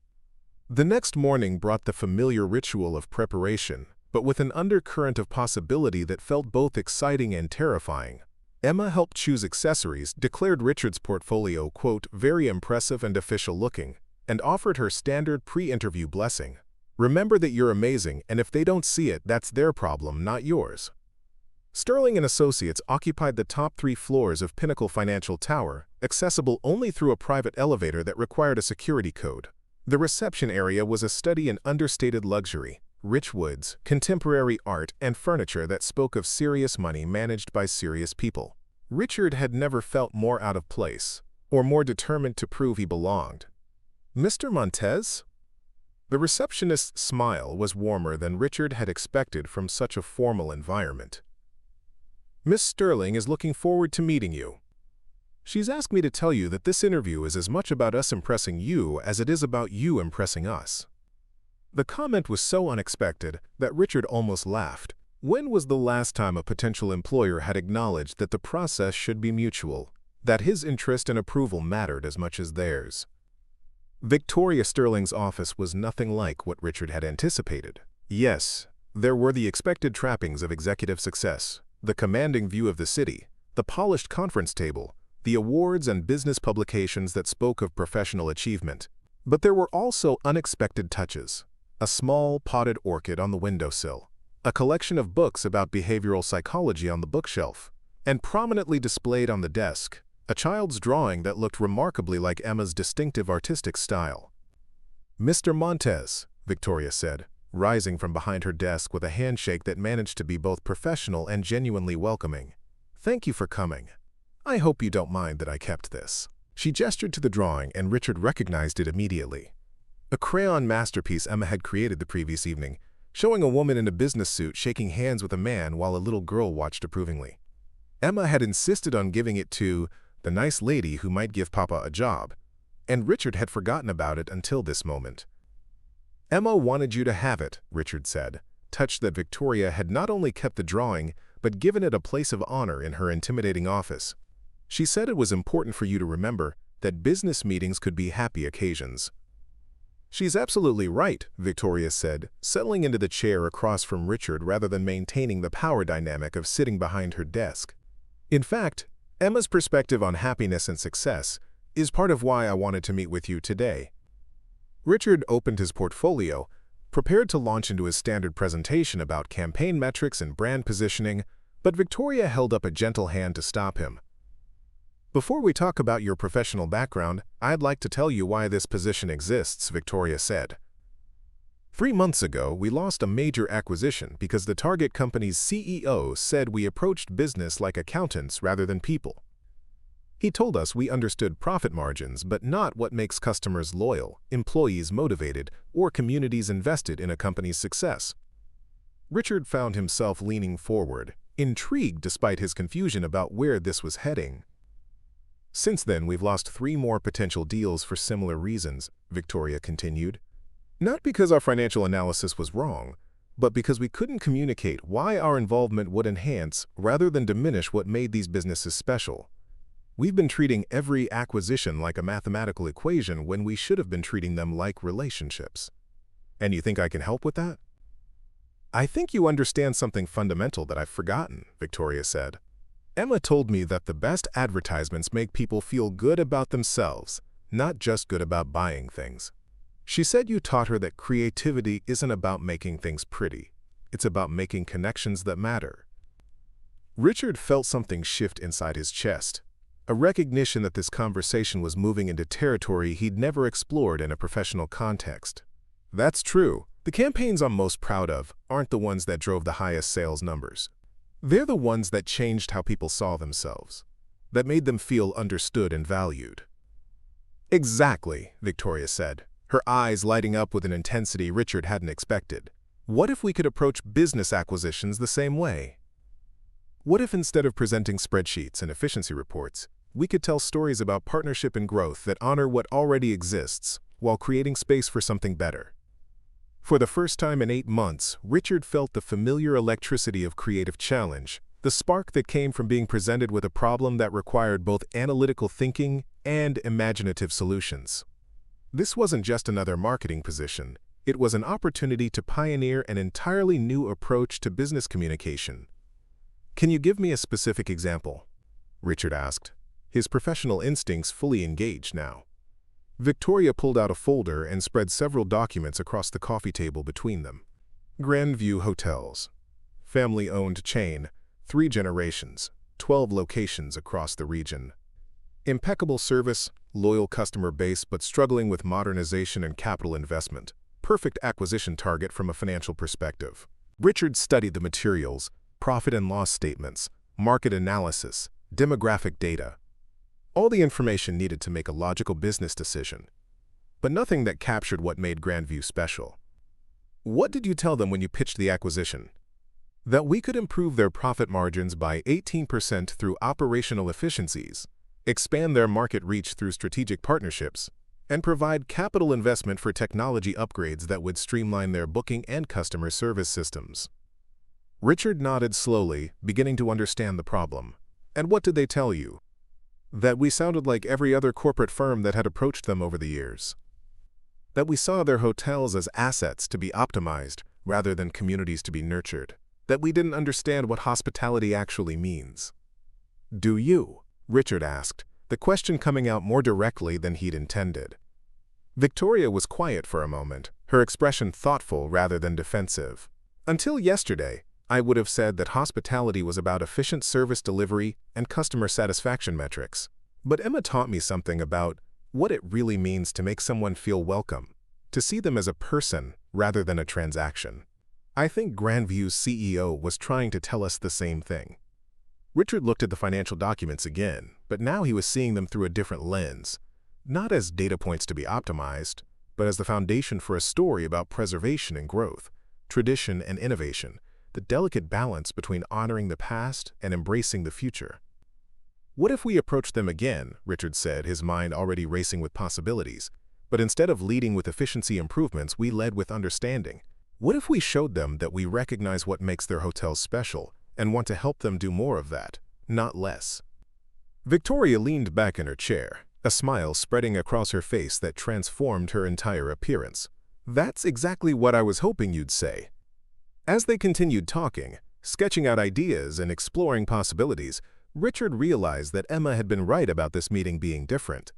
Speaker 1: The next morning brought the familiar ritual of preparation, but with an undercurrent of possibility that felt both exciting and terrifying. Emma helped choose accessories, declared Richard's portfolio, quote, very impressive and official-looking, and offered her standard pre-interview blessing. Remember that you're amazing, and if they don't see it, that's their problem, not yours. Sterling and Associates occupied the top 3 floors of Pinnacle Financial Tower, accessible only through a private elevator that required a security code. The reception area was a study in understated luxury, rich woods, contemporary art, and furniture that spoke of serious money managed by serious people. Richard had never felt more out of place, or more determined to prove he belonged. Mr. Montes? The receptionist's smile was warmer than Richard had expected from such a formal environment. Miss Sterling is looking forward to meeting you. She's asked me to tell you that this interview is as much about us impressing you as it is about you impressing us. The comment was so unexpected that Richard almost laughed. When was the last time a potential employer had acknowledged that the process should be mutual, that his interest and approval mattered as much as theirs? Victoria Sterling's office was nothing like what Richard had anticipated. Yes, there were the expected trappings of executive success, the commanding view of the city, the polished conference table, the awards and business publications that spoke of professional achievement. But there were also unexpected touches. A small, potted orchid on the windowsill, a collection of books about behavioral psychology on the bookshelf, and prominently displayed on the desk, a child's drawing that looked remarkably like Emma's distinctive artistic style. "Mr. Montes," Victoria said, rising from behind her desk with a handshake that managed to be both professional and genuinely welcoming. "Thank you for coming. I hope you don't mind that I kept this." She gestured to the drawing, and Richard recognized it immediately. A crayon masterpiece Emma had created the previous evening, showing a woman in a business suit shaking hands with a man while a little girl watched approvingly. Emma had insisted on giving it to the nice lady who might give Papa a job, and Richard had forgotten about it until this moment. "Emma wanted you to have it," Richard said, touched that Victoria had not only kept the drawing, but given it a place of honor in her intimidating office. "She said it was important for you to remember that business meetings could be happy occasions." "She's absolutely right," Victoria said, settling into the chair across from Richard rather than maintaining the power dynamic of sitting behind her desk. "In fact, Emma's perspective on happiness and success is part of why I wanted to meet with you today." Richard opened his portfolio, prepared to launch into his standard presentation about campaign metrics and brand positioning, but Victoria held up a gentle hand to stop him. "Before we talk about your professional background, I'd like to tell you why this position exists," Victoria said. 3 months ago, we lost a major acquisition because the target company's CEO said we approached business like accountants rather than people. He told us we understood profit margins, but not what makes customers loyal, employees motivated, or communities invested in a company's success. Richard found himself leaning forward, intrigued despite his confusion about where this was heading. "Since then, we've lost 3 more potential deals for similar reasons," Victoria continued. "Not because our financial analysis was wrong, but because we couldn't communicate why our involvement would enhance rather than diminish what made these businesses special. We've been treating every acquisition like a mathematical equation when we should have been treating them like relationships. And you think I can help with that?" "I think you understand something fundamental that I've forgotten," Victoria said. "Emma told me that the best advertisements make people feel good about themselves, not just good about buying things. She said you taught her that creativity isn't about making things pretty. It's about making connections that matter." Richard felt something shift inside his chest, a recognition that this conversation was moving into territory he'd never explored in a professional context. "That's true. The campaigns I'm most proud of aren't the ones that drove the highest sales numbers. They're the ones that changed how people saw themselves, that made them feel understood and valued." "Exactly," Victoria said, her eyes lighting up with an intensity Richard hadn't expected. "What if we could approach business acquisitions the same way? What if instead of presenting spreadsheets and efficiency reports, we could tell stories about partnership and growth that honor what already exists while creating space for something better?" For the first time in 8 months, Richard felt the familiar electricity of creative challenge, the spark that came from being presented with a problem that required both analytical thinking and imaginative solutions. This wasn't just another marketing position. It was an opportunity to pioneer an entirely new approach to business communication. "Can you give me a specific example?" Richard asked, his professional instincts fully engaged now. Victoria pulled out a folder and spread several documents across the coffee table between them. Grandview Hotels. Family-owned chain, 3 generations, 12 locations across the region. Impeccable service, loyal customer base but struggling with modernization and capital investment. Perfect acquisition target from a financial perspective. Richard studied the materials, profit and loss statements, market analysis, demographic data. All the information needed to make a logical business decision, but nothing that captured what made Grandview special. "What did you tell them when you pitched the acquisition?" "That we could improve their profit margins by 18% through operational efficiencies, expand their market reach through strategic partnerships, and provide capital investment for technology upgrades that would streamline their booking and customer service systems." Richard nodded slowly, beginning to understand the problem. "And what did they tell you?" "That we sounded like every other corporate firm that had approached them over the years." that we saw their hotels as assets to be optimized rather than communities to be nurtured, that we didn't understand what hospitality actually means. "Do you?" Richard asked, the question coming out more directly than he'd intended. Victoria was quiet for a moment, her expression thoughtful rather than defensive. "Until yesterday, I would have said that hospitality was about efficient service delivery and customer satisfaction metrics. But Emma taught me something about what it really means to make someone feel welcome, to see them as a person rather than a transaction. I think Grandview's CEO was trying to tell us the same thing." Richard looked at the financial documents again, but now he was seeing them through a different lens, not as data points to be optimized, but as the foundation for a story about preservation and growth, tradition and innovation, the delicate balance between honoring the past and embracing the future. "What if we approached them again?" Richard said, his mind already racing with possibilities. "But instead of leading with efficiency improvements, we led with understanding. What if we showed them that we recognize what makes their hotels special and want to help them do more of that, not less?" Victoria leaned back in her chair, a smile spreading across her face that transformed her entire appearance. "That's exactly what I was hoping you'd say." As they continued talking, sketching out ideas and exploring possibilities, Richard realized that Emma had been right about this meeting being different.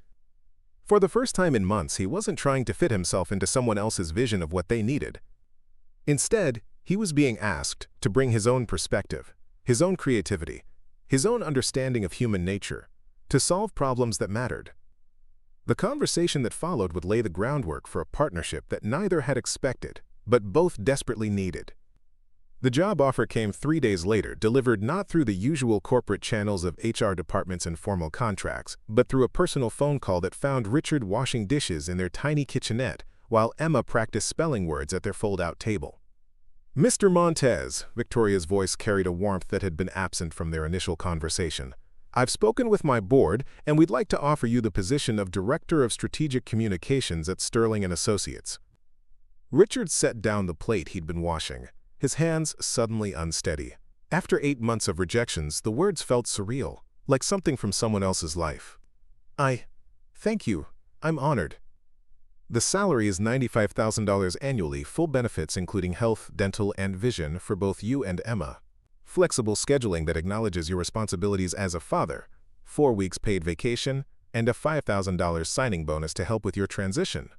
Speaker 1: For the first time in months, he wasn't trying to fit himself into someone else's vision of what they needed. Instead, he was being asked to bring his own perspective, his own creativity, his own understanding of human nature, to solve problems that mattered. The conversation that followed would lay the groundwork for a partnership that neither had expected, but both desperately needed. The job offer came 3 days later, delivered not through the usual corporate channels of HR departments and formal contracts, but through a personal phone call that found Richard washing dishes in their tiny kitchenette while Emma practiced spelling words at their fold-out table. "Mr. Montes," Victoria's voice carried a warmth that had been absent from their initial conversation. "I've spoken with my board, and we'd like to offer you the position of Director of Strategic Communications at Sterling & Associates." Richard set down the plate he'd been washing, his hands suddenly unsteady. After 8 months of rejections, the words felt surreal, like something from someone else's life. Thank you. I'm honored." "The salary is $95,000 annually, full benefits including health, dental, and vision for both you and Emma. Flexible scheduling that acknowledges your responsibilities as a father, 4 weeks paid vacation, and a $5,000 signing bonus to help with your transition."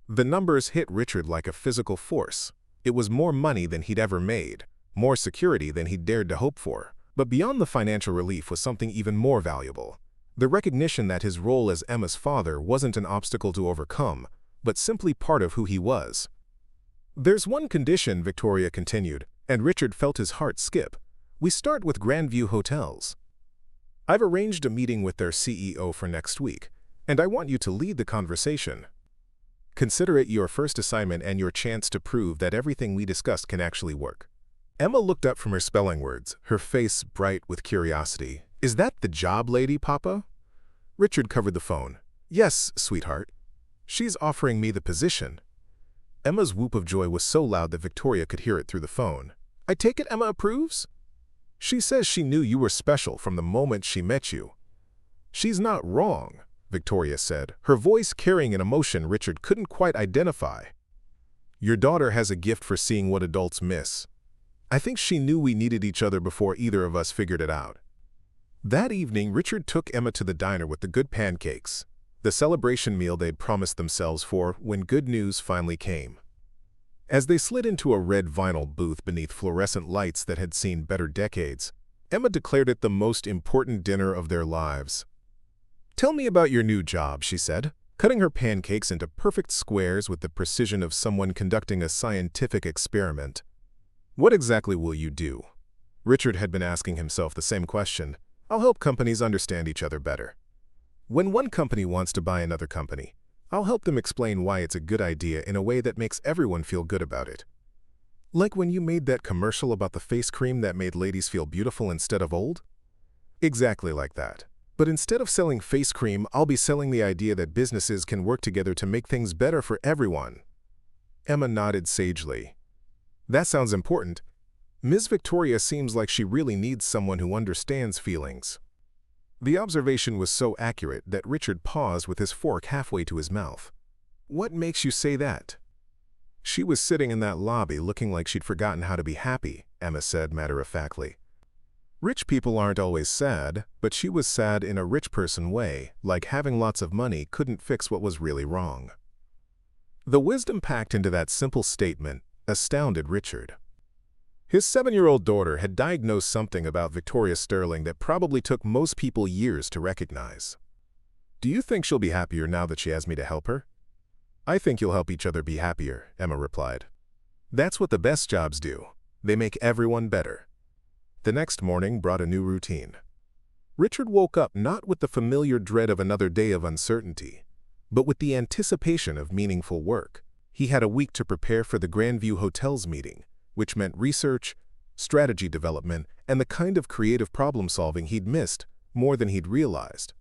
Speaker 1: The numbers hit Richard like a physical force. It was more money than he'd ever made, more security than he'd dared to hope for. But beyond the financial relief was something even more valuable. The recognition that his role as Emma's father wasn't an obstacle to overcome, but simply part of who he was. "There's one condition," Victoria continued, and Richard felt his heart skip. "We start with Grandview Hotels. I've arranged a meeting with their CEO for next week, and I want you to lead the conversation. Consider it your first assignment and your chance to prove that everything we discussed can actually work." Emma looked up from her spelling words, her face bright with curiosity. "Is that the job lady, Papa?" Richard covered the phone. "Yes, sweetheart. She's offering me the position." Emma's whoop of joy was so loud that Victoria could hear it through the phone. "I take it Emma approves?" "She says she knew you were special from the moment she met you." "She's not wrong," Victoria said, her voice carrying an emotion Richard couldn't quite identify. "Your daughter has a gift for seeing what adults miss. I think she knew we needed each other before either of us figured it out." That evening, Richard took Emma to the diner with the good pancakes, the celebration meal they'd promised themselves for when good news finally came. As they slid into a red vinyl booth beneath fluorescent lights that had seen better decades, Emma declared it the most important dinner of their lives. "Tell me about your new job," she said, cutting her pancakes into perfect squares with the precision of someone conducting a scientific experiment. "What exactly will you do?" Richard had been asking himself the same question. "I'll help companies understand each other better. When one company wants to buy another company, I'll help them explain why it's a good idea in a way that makes everyone feel good about it. Like when you made that commercial about the face cream that made ladies feel beautiful instead of old? Exactly like that. But instead of selling face cream, I'll be selling the idea that businesses can work together to make things better for everyone." Emma nodded sagely. "That sounds important. Ms. Victoria seems like she really needs someone who understands feelings." The observation was so accurate that Richard paused with his fork halfway to his mouth. What makes you say that? She was sitting in that lobby looking like she'd forgotten how to be happy, Emma said matter-of-factly. Rich people aren't always sad, but she was sad in a rich person way, like having lots of money couldn't fix what was really wrong. The wisdom packed into that simple statement astounded Richard. His 7-year-old daughter had diagnosed something about Victoria Sterling that probably took most people years to recognize. "Do you think she'll be happier now that she has me to help her?" "I think you'll help each other be happier," Emma replied. "That's what the best jobs do. They make everyone better." The next morning brought a new routine. Richard woke up not with the familiar dread of another day of uncertainty, but with the anticipation of meaningful work. He had a week to prepare for the Grandview Hotel's meeting, which meant research, strategy development, and the kind of creative problem-solving he'd missed more than he'd realized.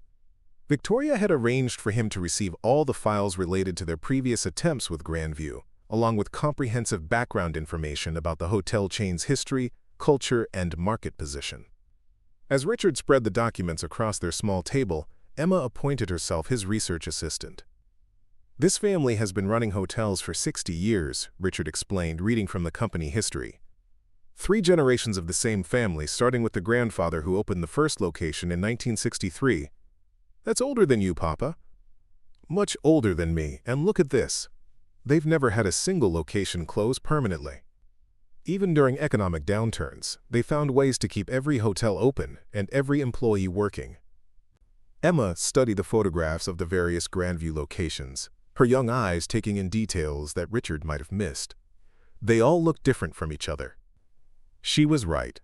Speaker 1: Victoria had arranged for him to receive all the files related to their previous attempts with Grandview, along with comprehensive background information about the hotel chain's history, culture, and market position. As Richard spread the documents across their small table, Emma appointed herself his research assistant. "This family has been running hotels for 60 years, Richard explained, reading from the company history. 3 generations of the same family, starting with the grandfather who opened the first location in 1963. "That's older than you, Papa." "Much older than me, and look at this. They've never had a single location close permanently. Even during economic downturns, they found ways to keep every hotel open and every employee working." Emma studied the photographs of the various Grandview locations, her young eyes taking in details that Richard might have missed. They all looked different from each other. She was right.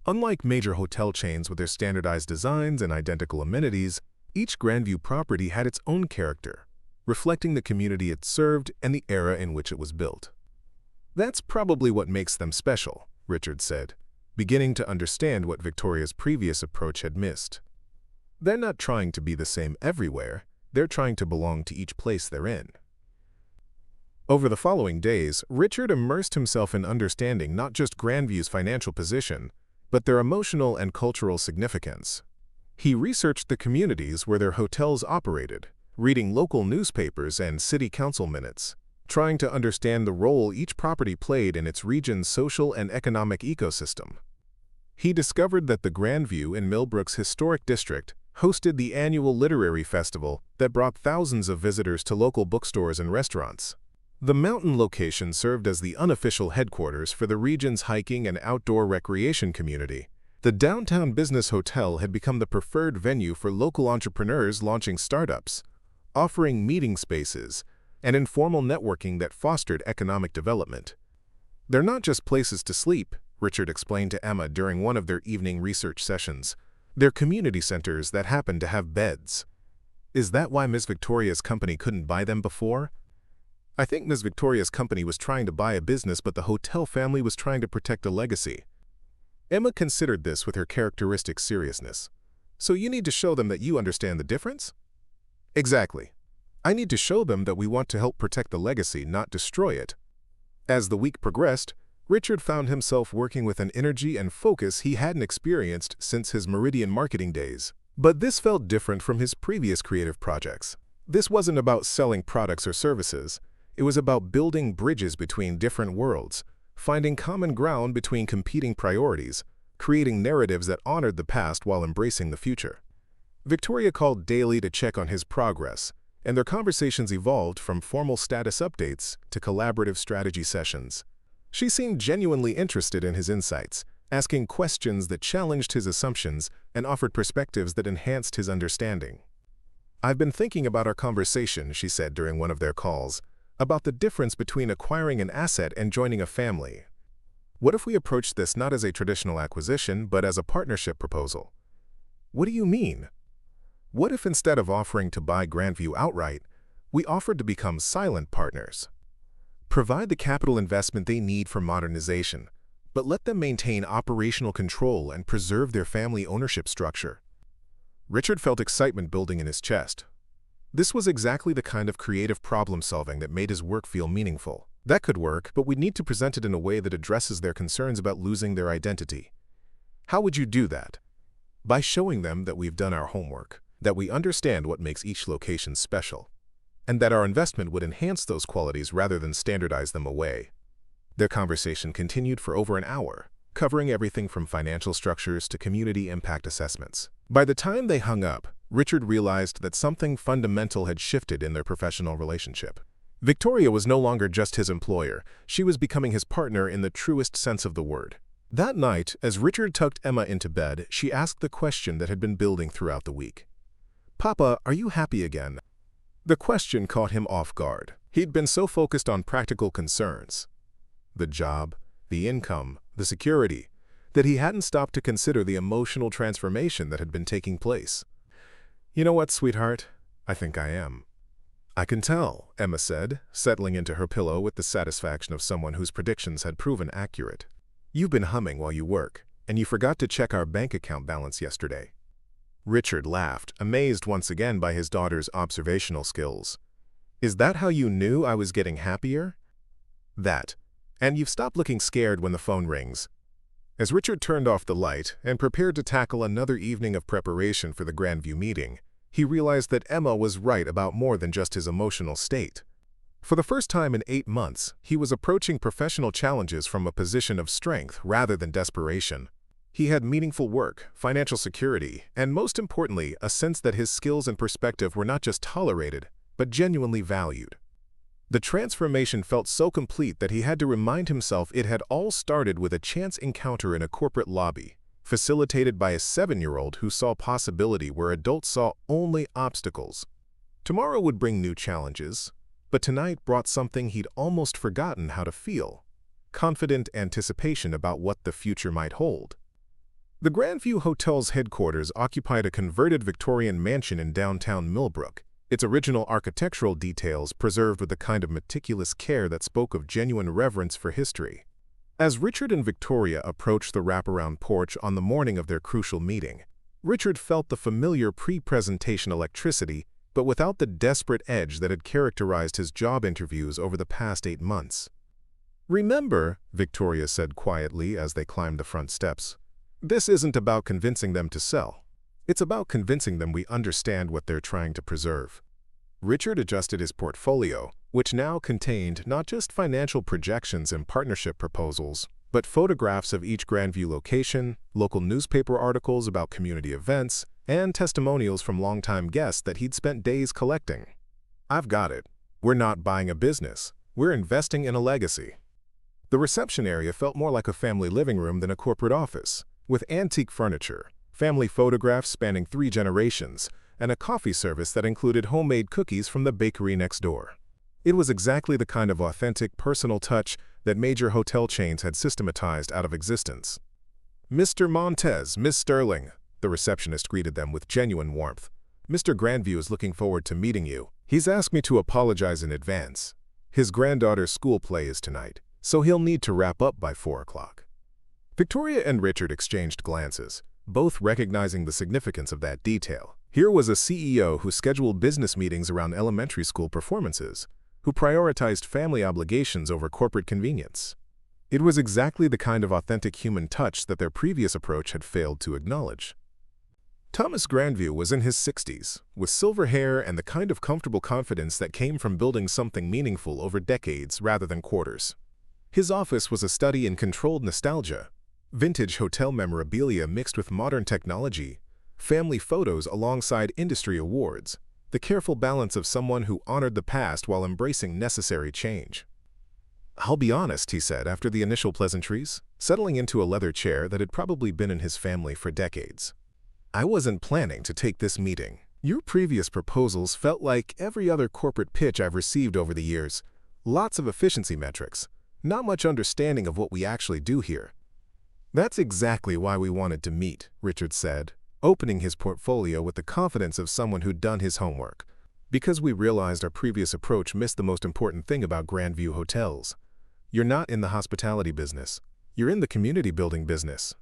Speaker 1: Unlike major hotel chains with their standardized designs and identical amenities, each Grandview property had its own character, reflecting the community it served and the era in which it was built. "That's probably what makes them special," Richard said, beginning to understand what Victoria's previous approach had missed. "They're not trying to be the same everywhere, they're trying to belong to each place they're in." Over the following days, Richard immersed himself in understanding not just Grandview's financial position, but their emotional and cultural significance. He researched the communities where their hotels operated, reading local newspapers and city council minutes, trying to understand the role each property played in its region's social and economic ecosystem. He discovered that the Grandview in Millbrook's historic district hosted the annual literary festival that brought thousands of visitors to local bookstores and restaurants. The mountain location served as the unofficial headquarters for the region's hiking and outdoor recreation community. The downtown business hotel had become the preferred venue for local entrepreneurs launching startups, offering meeting spaces and informal networking that fostered economic development. "They're not just places to sleep," Richard explained to Emma during one of their evening research sessions. "They're community centers that happen to have beds." "Is that why Miss Victoria's company couldn't buy them before?" "I think Miss Victoria's company was trying to buy a business, but the hotel family was trying to protect a legacy." Emma considered this with her characteristic seriousness. "So you need to show them that you understand the difference?" "Exactly. I need to show them that we want to help protect the legacy, not destroy it." As the week progressed, Richard found himself working with an energy and focus he hadn't experienced since his Meridian marketing days. But this felt different from his previous creative projects. This wasn't about selling products or services. It was about building bridges between different worlds, finding common ground between competing priorities, creating narratives that honored the past while embracing the future. Victoria called daily to check on his progress, and their conversations evolved from formal status updates to collaborative strategy sessions. She seemed genuinely interested in his insights, asking questions that challenged his assumptions and offered perspectives that enhanced his understanding. "I've been thinking about our conversation," she said during one of their calls, "about the difference between acquiring an asset and joining a family. What if we approached this not as a traditional acquisition, but as a partnership proposal?" "What do you mean?" "What if instead of offering to buy Grandview outright, we offered to become silent partners? Provide the capital investment they need for modernization, but let them maintain operational control and preserve their family ownership structure." Richard felt excitement building in his chest. This was exactly the kind of creative problem-solving that made his work feel meaningful. That could work, but we'd need to present it in a way that addresses their concerns about losing their identity. "How would you do that?" "By showing them that we've done our homework, that we understand what makes each location special." and that our investment would enhance those qualities rather than standardize them away. Their conversation continued for over an hour, covering everything from financial structures to community impact assessments. By the time they hung up, Richard realized that something fundamental had shifted in their professional relationship. Victoria was no longer just his employer, she was becoming his partner in the truest sense of the word. That night, as Richard tucked Emma into bed, she asked the question that had been building throughout the week. "Papa, are you happy again?" The question caught him off guard. He'd been so focused on practical concerns, the job, the income, the security, that he hadn't stopped to consider the emotional transformation that had been taking place. "You know what, sweetheart? I think I am." "I can tell," Emma said, settling into her pillow with the satisfaction of someone whose predictions had proven accurate. "You've been humming while you work, and you forgot to check our bank account balance yesterday." Richard laughed, amazed once again by his daughter's observational skills. "Is that how you knew I was getting happier?" "That. And you've stopped looking scared when the phone rings." As Richard turned off the light and prepared to tackle another evening of preparation for the Grandview meeting, he realized that Emma was right about more than just his emotional state. For the first time in 8 months, he was approaching professional challenges from a position of strength rather than desperation. He had meaningful work, financial security, and most importantly, a sense that his skills and perspective were not just tolerated, but genuinely valued. The transformation felt so complete that he had to remind himself it had all started with a chance encounter in a corporate lobby, facilitated by a 7-year-old who saw possibility where adults saw only obstacles. Tomorrow would bring new challenges, but tonight brought something he'd almost forgotten how to feel: confident anticipation about what the future might hold. The Grandview Hotel's headquarters occupied a converted Victorian mansion in downtown Millbrook, its original architectural details preserved with a kind of meticulous care that spoke of genuine reverence for history. As Richard and Victoria approached the wraparound porch on the morning of their crucial meeting, Richard felt the familiar pre-presentation electricity, but without the desperate edge that had characterized his job interviews over the past 8 months. "Remember," Victoria said quietly as they climbed the front steps, "this isn't about convincing them to sell. It's about convincing them we understand what they're trying to preserve." Richard adjusted his portfolio, which now contained not just financial projections and partnership proposals, but photographs of each Grandview location, local newspaper articles about community events, and testimonials from longtime guests that he'd spent days collecting. "I've got it. We're not buying a business. We're investing in a legacy." The reception area felt more like a family living room than a corporate office, with antique furniture, family photographs spanning 3 generations, and a coffee service that included homemade cookies from the bakery next door. It was exactly the kind of authentic, personal touch that major hotel chains had systematized out of existence. "Mr. Montes, Miss Sterling," the receptionist greeted them with genuine warmth. "Mr. Grandview is looking forward to meeting you. He's asked me to apologize in advance. His granddaughter's school play is tonight, so he'll need to wrap up by 4 o'clock." Victoria and Richard exchanged glances, both recognizing the significance of that detail. Here was a CEO who scheduled business meetings around elementary school performances, who prioritized family obligations over corporate convenience. It was exactly the kind of authentic human touch that their previous approach had failed to acknowledge. Thomas Grandview was in his 60s, with silver hair and the kind of comfortable confidence that came from building something meaningful over decades rather than quarters. His office was a study in controlled nostalgia, vintage hotel memorabilia mixed with modern technology, family photos alongside industry awards, the careful balance of someone who honored the past while embracing necessary change. "I'll be honest," he said after the initial pleasantries, settling into a leather chair that had probably been in his family for decades. "I wasn't planning to take this meeting. Your previous proposals felt like every other corporate pitch I've received over the years. Lots of efficiency metrics, not much understanding of what we actually do here." "That's exactly why we wanted to meet," Richard said, opening his portfolio with the confidence of someone who'd done his homework. "Because we realized our previous approach missed the most important thing about Grandview Hotels. You're not in the hospitality business. You're in the community building business."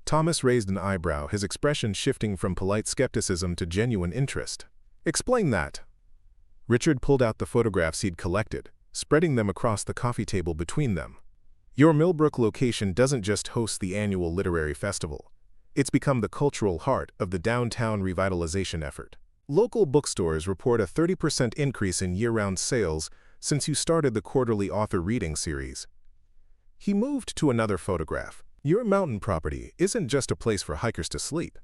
Speaker 1: Thomas raised an eyebrow, his expression shifting from polite skepticism to genuine interest. "Explain that." Richard pulled out the photographs he'd collected, spreading them across the coffee table between them. "Your Millbrook location doesn't just host the annual literary festival. It's become the cultural heart of the downtown revitalization effort. Local bookstores report a 30% increase in year-round sales since you started the quarterly author reading series. He moved to another photograph. Your mountain property isn't just a place for hikers to sleep.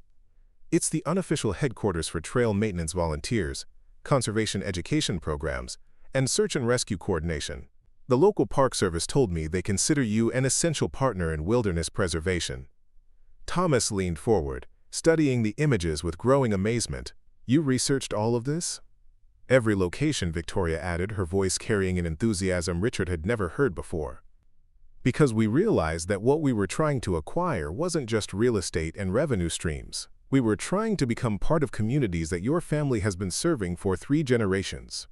Speaker 1: It's the unofficial headquarters for trail maintenance volunteers, conservation education programs, and search and rescue coordination. The local Park Service told me they consider you an essential partner in wilderness preservation. Thomas leaned forward, studying the images with growing amazement. You researched all of this? Every location, Victoria added, her voice carrying an enthusiasm Richard had never heard before. Because we realized that what we were trying to acquire wasn't just real estate and revenue streams. We were trying to become part of communities that your family has been serving for 3 generations.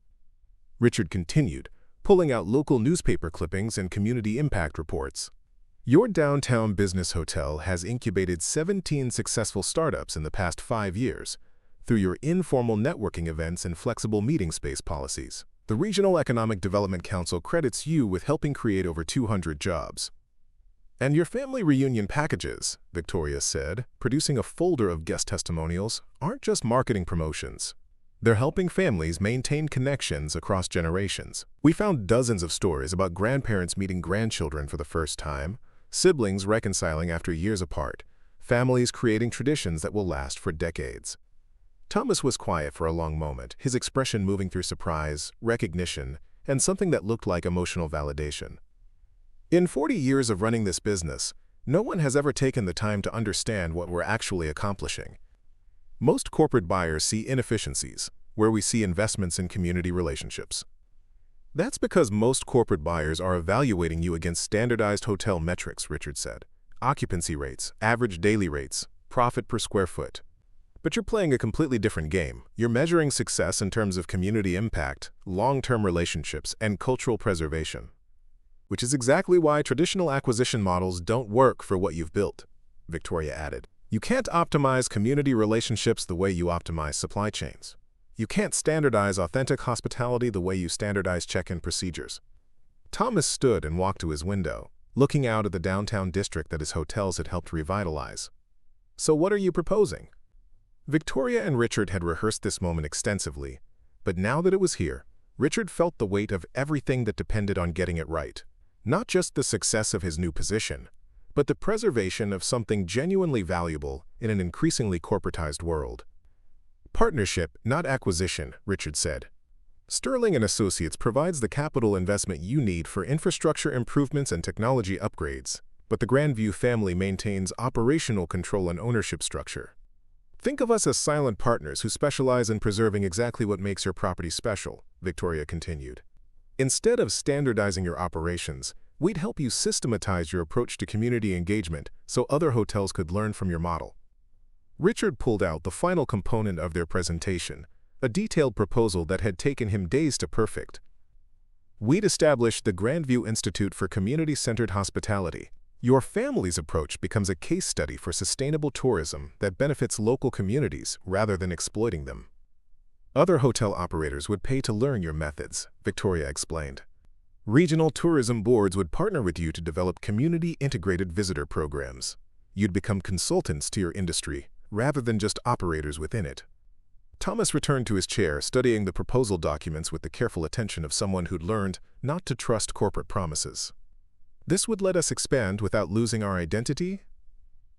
Speaker 1: Richard continued, pulling out local newspaper clippings and community impact reports. Your downtown business hotel has incubated 17 successful startups in the past 5 years through your informal networking events and flexible meeting space policies. The Regional Economic Development Council credits you with helping create over 200 jobs. And your family reunion packages, Victoria said, producing a folder of guest testimonials, aren't just marketing promotions. They're helping families maintain connections across generations. We found dozens of stories about grandparents meeting grandchildren for the first time, siblings reconciling after years apart, families creating traditions that will last for decades. Thomas was quiet for a long moment, his expression moving through surprise, recognition, and something that looked like emotional validation. In 40 years of running this business, no one has ever taken the time to understand what we're actually accomplishing. Most corporate buyers see inefficiencies, where we see investments in community relationships. That's because most corporate buyers are evaluating you against standardized hotel metrics, Richard said. Occupancy rates, average daily rates, profit per square foot. But you're playing a completely different game. You're measuring success in terms of community impact, long-term relationships, and cultural preservation. Which is exactly why traditional acquisition models don't work for what you've built, Victoria added. You can't optimize community relationships the way you optimize supply chains. You can't standardize authentic hospitality the way you standardize check-in procedures. Thomas stood and walked to his window, looking out at the downtown district that his hotels had helped revitalize. So what are you proposing? Victoria and Richard had rehearsed this moment extensively, but now that it was here, Richard felt the weight of everything that depended on getting it right. Not just the success of his new position, but the preservation of something genuinely valuable in an increasingly corporatized world. Partnership, not acquisition, Richard said. Sterling & Associates provides the capital investment you need for infrastructure improvements and technology upgrades, but the Grandview family maintains operational control and ownership structure. Think of us as silent partners who specialize in preserving exactly what makes your property special, Victoria continued. Instead of standardizing your operations, we'd help you systematize your approach to community engagement so other hotels could learn from your model. Richard pulled out the final component of their presentation, a detailed proposal that had taken him days to perfect. We'd established the Grandview Institute for Community-Centered Hospitality. Your family's approach becomes a case study for sustainable tourism that benefits local communities rather than exploiting them. Other hotel operators would pay to learn your methods, Victoria explained. Regional tourism boards would partner with you to develop community-integrated visitor programs. You'd become consultants to your industry rather than just operators within it. Thomas returned to his chair, studying the proposal documents with the careful attention of someone who'd learned not to trust corporate promises. This would let us expand without losing our identity?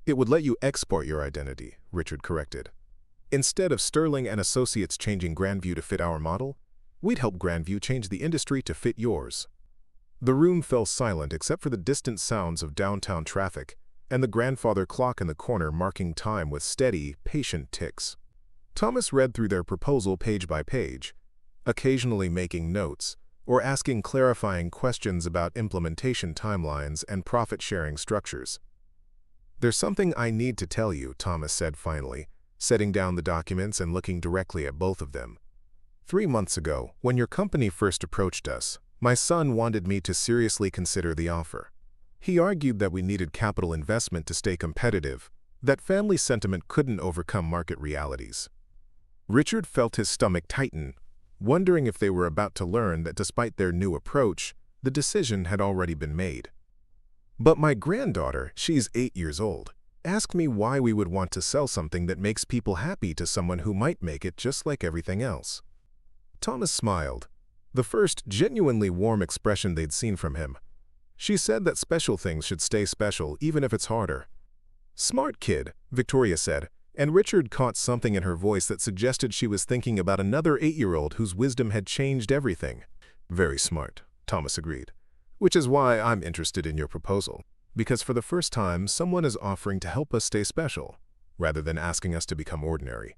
Speaker 1: It would let you export your identity, Richard corrected. Instead of Sterling & Associates changing Grandview to fit our model, we'd help Grandview change the industry to fit yours. The room fell silent except for the distant sounds of downtown traffic and the grandfather clock in the corner marking time with steady, patient ticks. Thomas read through their proposal page by page, occasionally making notes or asking clarifying questions about implementation timelines and profit-sharing structures. There's something I need to tell you, Thomas said finally, setting down the documents and looking directly at both of them. 3 months ago, when your company first approached us, my son wanted me to seriously consider the offer. He argued that we needed capital investment to stay competitive, that family sentiment couldn't overcome market realities. Richard felt his stomach tighten, wondering if they were about to learn that despite their new approach, the decision had already been made. But my granddaughter, she's 8 years old, Ask me why we would want to sell something that makes people happy to someone who might make it just like everything else." Thomas smiled, the first genuinely warm expression they'd seen from him. She said that special things should stay special even if it's harder. "Smart kid," Victoria said, and Richard caught something in her voice that suggested she was thinking about another 8-year-old whose wisdom had changed everything. "Very smart," Thomas agreed. "Which is why I'm interested in your proposal. Because for the first time, someone is offering to help us stay special, rather than asking us to become ordinary."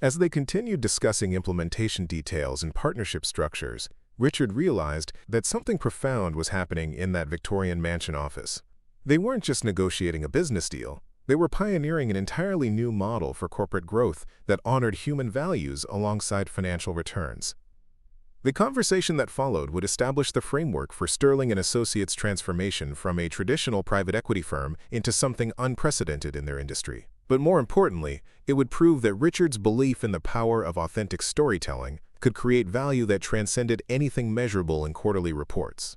Speaker 1: As they continued discussing implementation details and partnership structures, Richard realized that something profound was happening in that Victorian mansion office. They weren't just negotiating a business deal. They were pioneering an entirely new model for corporate growth that honored human values alongside financial returns. The conversation that followed would establish the framework for Sterling and Associates' transformation from a traditional private equity firm into something unprecedented in their industry. But more importantly, it would prove that Richard's belief in the power of authentic storytelling could create value that transcended anything measurable in quarterly reports.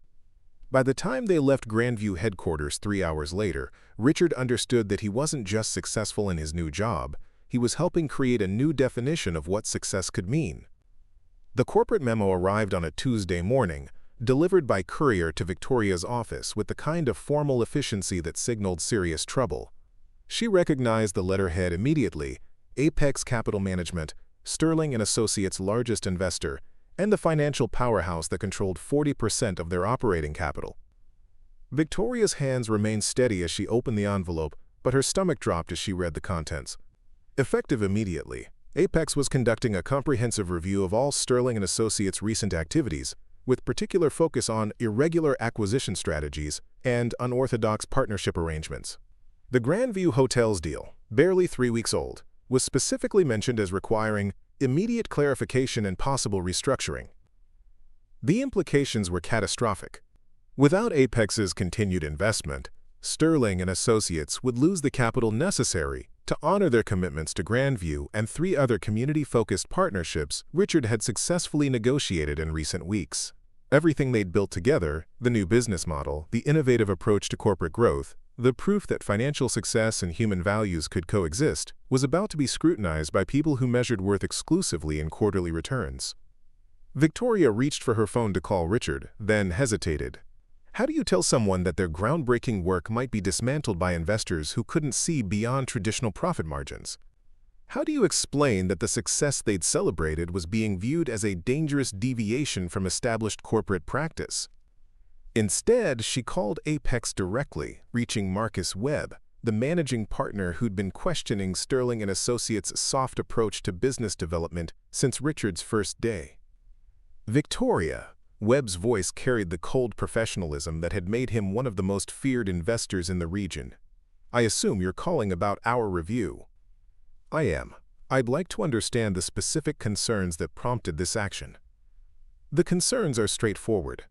Speaker 1: By the time they left Grandview headquarters 3 hours later, Richard understood that he wasn't just successful in his new job, he was helping create a new definition of what success could mean. The corporate memo arrived on a Tuesday morning, delivered by courier to Victoria's office with the kind of formal efficiency that signaled serious trouble. She recognized the letterhead immediately: Apex Capital Management, Sterling and Associates' largest investor, and the financial powerhouse that controlled 40% of their operating capital. Victoria's hands remained steady as she opened the envelope, but her stomach dropped as she read the contents. Effective immediately, Apex was conducting a comprehensive review of all Sterling and Associates' recent activities, with particular focus on irregular acquisition strategies and unorthodox partnership arrangements. The Grandview Hotels deal, barely 3 weeks old, was specifically mentioned as requiring immediate clarification and possible restructuring. The implications were catastrophic. Without Apex's continued investment, Sterling and Associates would lose the capital necessary to honor their commitments to Grandview and 3 other community-focused partnerships Richard had successfully negotiated in recent weeks. Everything they'd built together, the new business model, the innovative approach to corporate growth, the proof that financial success and human values could coexist, was about to be scrutinized by people who measured worth exclusively in quarterly returns. Victoria reached for her phone to call Richard, then hesitated. How do you tell someone that their groundbreaking work might be dismantled by investors who couldn't see beyond traditional profit margins? How do you explain that the success they'd celebrated was being viewed as a dangerous deviation from established corporate practice? Instead, she called Apex directly, reaching Marcus Webb, the managing partner who'd been questioning Sterling and Associates' soft approach to business development since Richard's first day. "Victoria," Webb's voice carried the cold professionalism that had made him one of the most feared investors in the region. "I assume you're calling about our review." "I am. I'd like to understand the specific concerns that prompted this action." "The concerns are straightforward.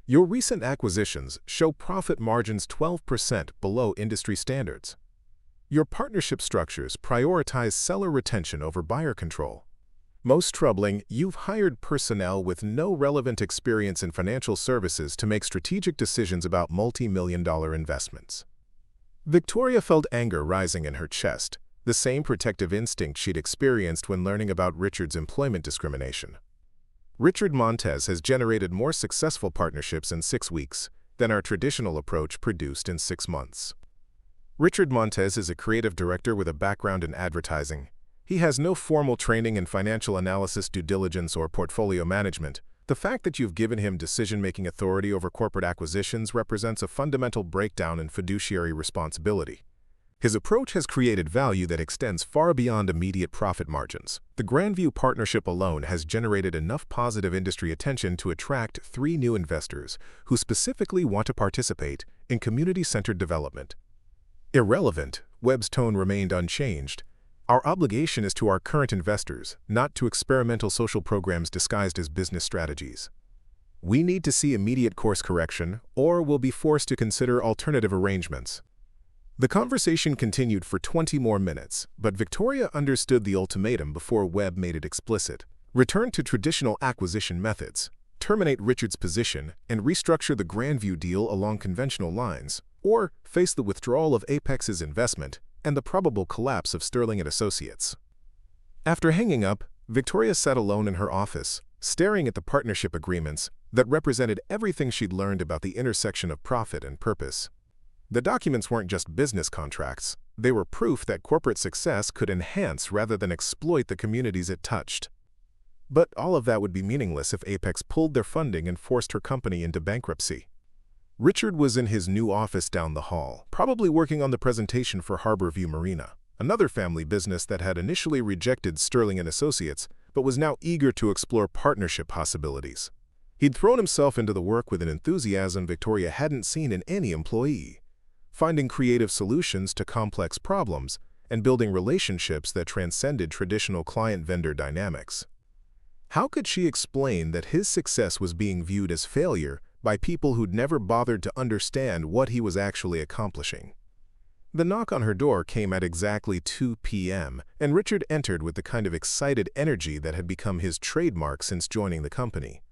Speaker 1: Your recent acquisitions show profit margins 12% below industry standards. Your partnership structures prioritize seller retention over buyer control. Most troubling, you've hired personnel with no relevant experience in financial services to make strategic decisions about multi-million-dollar investments." Victoria felt anger rising in her chest, the same protective instinct she'd experienced when learning about Richard's employment discrimination. Richard Montes has generated more successful partnerships in 6 weeks than our traditional approach produced in 6 months. Richard Montes is a creative director with a background in advertising. He has no formal training in financial analysis, due diligence, or portfolio management. The fact that you've given him decision-making authority over corporate acquisitions represents a fundamental breakdown in fiduciary responsibility. His approach has created value that extends far beyond immediate profit margins. The Grandview partnership alone has generated enough positive industry attention to attract 3 new investors who specifically want to participate in community-centered development. Irrelevant, Webb's tone remained unchanged. Our obligation is to our current investors, not to experimental social programs disguised as business strategies. We need to see immediate course correction, or we'll be forced to consider alternative arrangements. The conversation continued for 20 more minutes, but Victoria understood the ultimatum before Webb made it explicit. Return to traditional acquisition methods, terminate Richard's position, and restructure the Grandview deal along conventional lines, or face the withdrawal of Apex's investment and the probable collapse of Sterling & Associates. After hanging up, Victoria sat alone in her office, staring at the partnership agreements that represented everything she'd learned about the intersection of profit and purpose. The documents weren't just business contracts, they were proof that corporate success could enhance rather than exploit the communities it touched. But all of that would be meaningless if Apex pulled their funding and forced her company into bankruptcy. Richard was in his new office down the hall, probably working on the presentation for Harborview Marina, another family business that had initially rejected Sterling & Associates but was now eager to explore partnership possibilities. He'd thrown himself into the work with an enthusiasm Victoria hadn't seen in any employee, finding creative solutions to complex problems and building relationships that transcended traditional client-vendor dynamics. How could she explain that his success was being viewed as failure by people who'd never bothered to understand what he was actually accomplishing? The knock on her door came at exactly 2 p.m., and Richard entered with the kind of excited energy that had become his trademark since joining the company.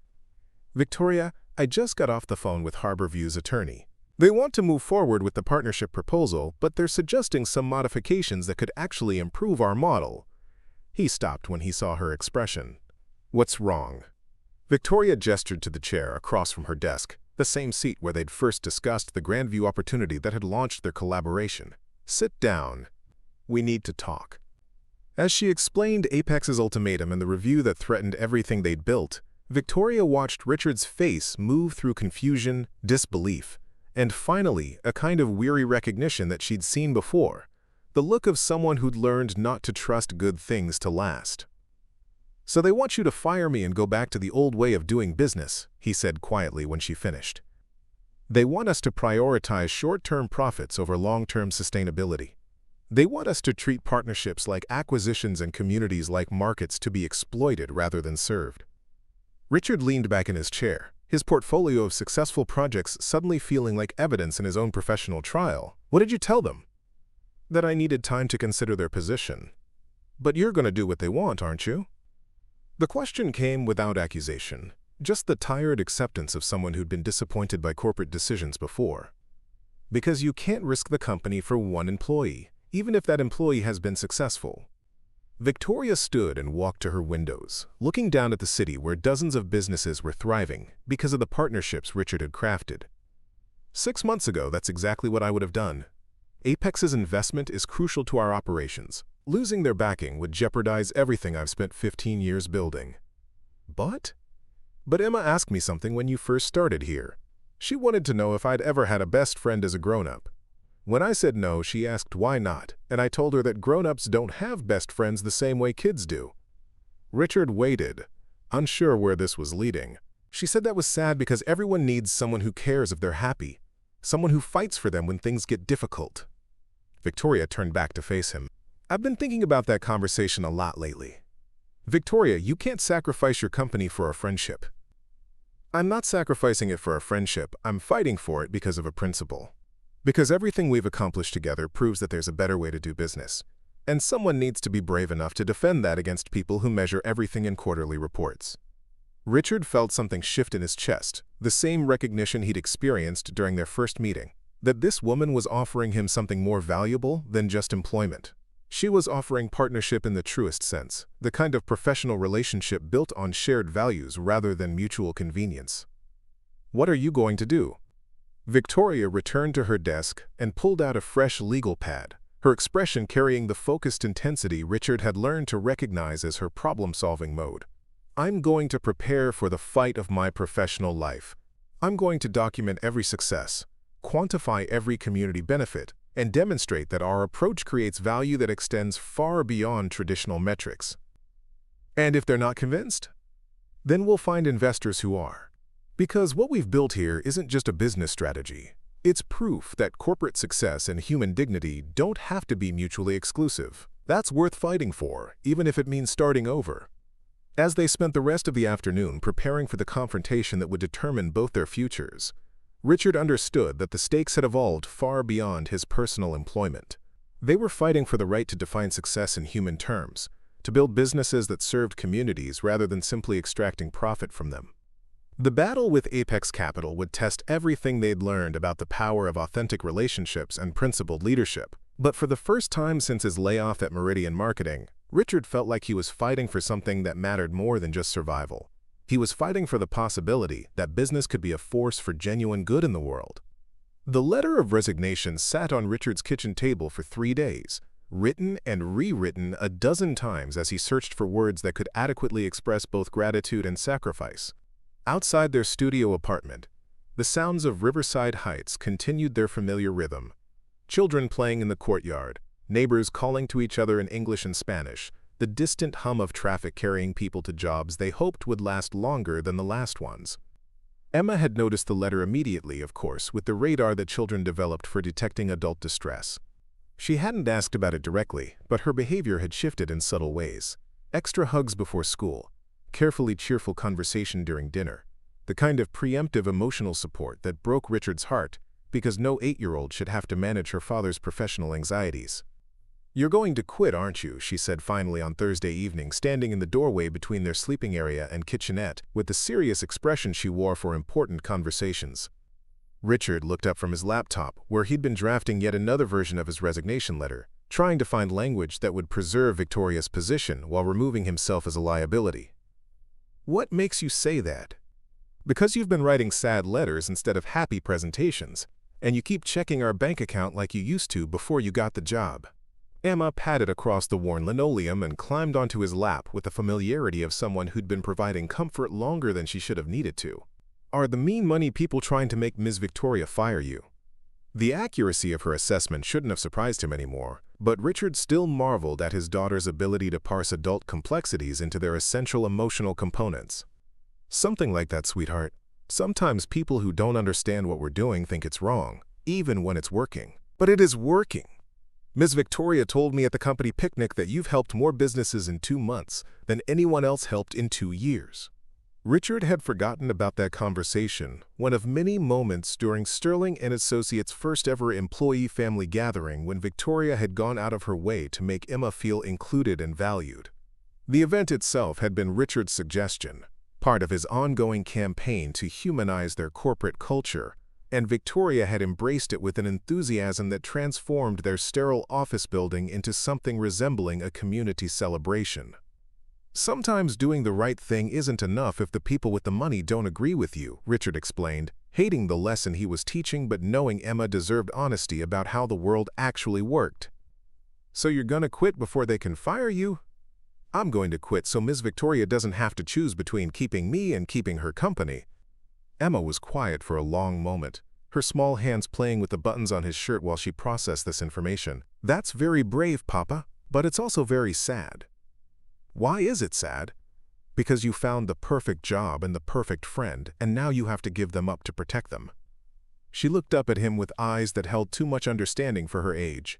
Speaker 1: "Victoria, I just got off the phone with Harborview's attorney. They want to move forward with the partnership proposal, but they're suggesting some modifications that could actually improve our model." He stopped when he saw her expression. "What's wrong?" Victoria gestured to the chair across from her desk, the same seat where they'd first discussed the Grandview opportunity that had launched their collaboration. "Sit down. We need to talk." As she explained Apex's ultimatum and the review that threatened everything they'd built, Victoria watched Richard's face move through confusion, disbelief, and finally a kind of weary recognition that she'd seen before, the look of someone who'd learned not to trust good things to last. "So they want you to fire me and go back to the old way of doing business," he said quietly when she finished. "They want us to prioritize short-term profits over long-term sustainability. They want us to treat partnerships like acquisitions and communities like markets to be exploited rather than served." Richard leaned back in his chair, his portfolio of successful projects suddenly feeling like evidence in his own professional trial. "What did you tell them?" "That I needed time to consider their position." "But you're going to do what they want, aren't you?" The question came without accusation, just the tired acceptance of someone who'd been disappointed by corporate decisions before. "Because you can't risk the company for one employee, even if that employee has been successful." Victoria stood and walked to her windows, looking down at the city where dozens of businesses were thriving because of the partnerships Richard had crafted. 6 months ago, that's exactly what I would have done. Apex's investment is crucial to our operations. Losing their backing would jeopardize everything I've spent 15 years building. But Emma asked me something when you first started here. She wanted to know if I'd ever had a best friend as a grown-up. When I said no, she asked why not, and I told her that grown-ups don't have best friends the same way kids do. Richard waited, unsure where this was leading. She said that was sad because everyone needs someone who cares if they're happy, someone who fights for them when things get difficult. Victoria turned back to face him. "I've been thinking about that conversation a lot lately. Victoria, you can't sacrifice your company for a friendship." "I'm not sacrificing it for a friendship, I'm fighting for it because of a principle. Because everything we've accomplished together proves that there's a better way to do business. And someone needs to be brave enough to defend that against people who measure everything in quarterly reports." Richard felt something shift in his chest, the same recognition he'd experienced during their first meeting, that this woman was offering him something more valuable than just employment. She was offering partnership in the truest sense, the kind of professional relationship built on shared values rather than mutual convenience. "What are you going to do?" Victoria returned to her desk and pulled out a fresh legal pad, her expression carrying the focused intensity Richard had learned to recognize as her problem-solving mode. "I'm going to prepare for the fight of my professional life. I'm going to document every success, quantify every community benefit, and demonstrate that our approach creates value that extends far beyond traditional metrics. And if they're not convinced, then we'll find investors who are. Because what we've built here isn't just a business strategy. It's proof that corporate success and human dignity don't have to be mutually exclusive. That's worth fighting for, even if it means starting over." As they spent the rest of the afternoon preparing for the confrontation that would determine both their futures, Richard understood that the stakes had evolved far beyond his personal employment. They were fighting for the right to define success in human terms, to build businesses that served communities rather than simply extracting profit from them. The battle with Apex Capital would test everything they'd learned about the power of authentic relationships and principled leadership, But for the first time since his layoff at Meridian Marketing, Richard felt like he was fighting for something that mattered more than just survival. He was fighting for the possibility that business could be a force for genuine good in the world. The letter of resignation sat on Richard's kitchen table for 3 days, written and rewritten a dozen times as he searched for words that could adequately express both gratitude and sacrifice. Outside their studio apartment, the sounds of Riverside Heights continued their familiar rhythm. Children playing in the courtyard, neighbors calling to each other in English and Spanish, the distant hum of traffic carrying people to jobs they hoped would last longer than the last ones. Emma had noticed the letter immediately, of course, with the radar that children developed for detecting adult distress. She hadn't asked about it directly, but her behavior had shifted in subtle ways. Extra hugs before school, carefully cheerful conversation during dinner, the kind of preemptive emotional support that broke Richard's heart because no 8-year-old should have to manage her father's professional anxieties. "You're going to quit, aren't you?" she said finally on Thursday evening, standing in the doorway between their sleeping area and kitchenette with the serious expression she wore for important conversations. Richard looked up from his laptop, where he'd been drafting yet another version of his resignation letter, trying to find language that would preserve Victoria's position while removing himself as a liability. "What makes you say that?" "Because you've been writing sad letters instead of happy presentations, and you keep checking our bank account like you used to before you got the job." Emma padded across the worn linoleum and climbed onto his lap with the familiarity of someone who'd been providing comfort longer than she should have needed to. "Are the mean money people trying to make Ms. Victoria fire you?" The accuracy of her assessment shouldn't have surprised him anymore, but Richard still marveled at his daughter's ability to parse adult complexities into their essential emotional components. "Something like that, sweetheart. Sometimes people who don't understand what we're doing think it's wrong, even when it's working. But it is working. Ms. Victoria told me at the company picnic that you've helped more businesses in 2 months than anyone else helped in 2 years. Richard had forgotten about that conversation, one of many moments during Sterling and Associates' first-ever employee family gathering when Victoria had gone out of her way to make Emma feel included and valued. The event itself had been Richard's suggestion, part of his ongoing campaign to humanize their corporate culture, and Victoria had embraced it with an enthusiasm that transformed their sterile office building into something resembling a community celebration. "Sometimes doing the right thing isn't enough if the people with the money don't agree with you," Richard explained, hating the lesson he was teaching but knowing Emma deserved honesty about how the world actually worked. "So you're gonna quit before they can fire you?" "I'm going to quit so Ms. Victoria doesn't have to choose between keeping me and keeping her company." Emma was quiet for a long moment, her small hands playing with the buttons on his shirt while she processed this information. "That's very brave, Papa, but it's also very sad." "Why is it sad?" "Because you found the perfect job and the perfect friend, and now you have to give them up to protect them." She looked up at him with eyes that held too much understanding for her age.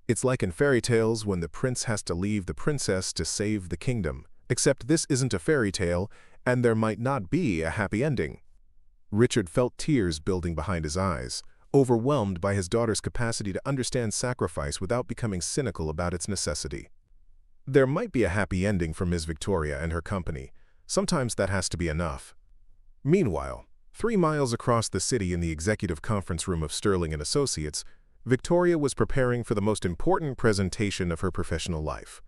Speaker 1: "It's like in fairy tales when the prince has to leave the princess to save the kingdom, except this isn't a fairy tale, and there might not be a happy ending." Richard felt tears building behind his eyes, overwhelmed by his daughter's capacity to understand sacrifice without becoming cynical about its necessity. There might be a happy ending for Ms. Victoria and her company. Sometimes that has to be enough. Meanwhile, 3 miles across the city in the executive conference room of Sterling and Associates, Victoria was preparing for the most important presentation of her professional life.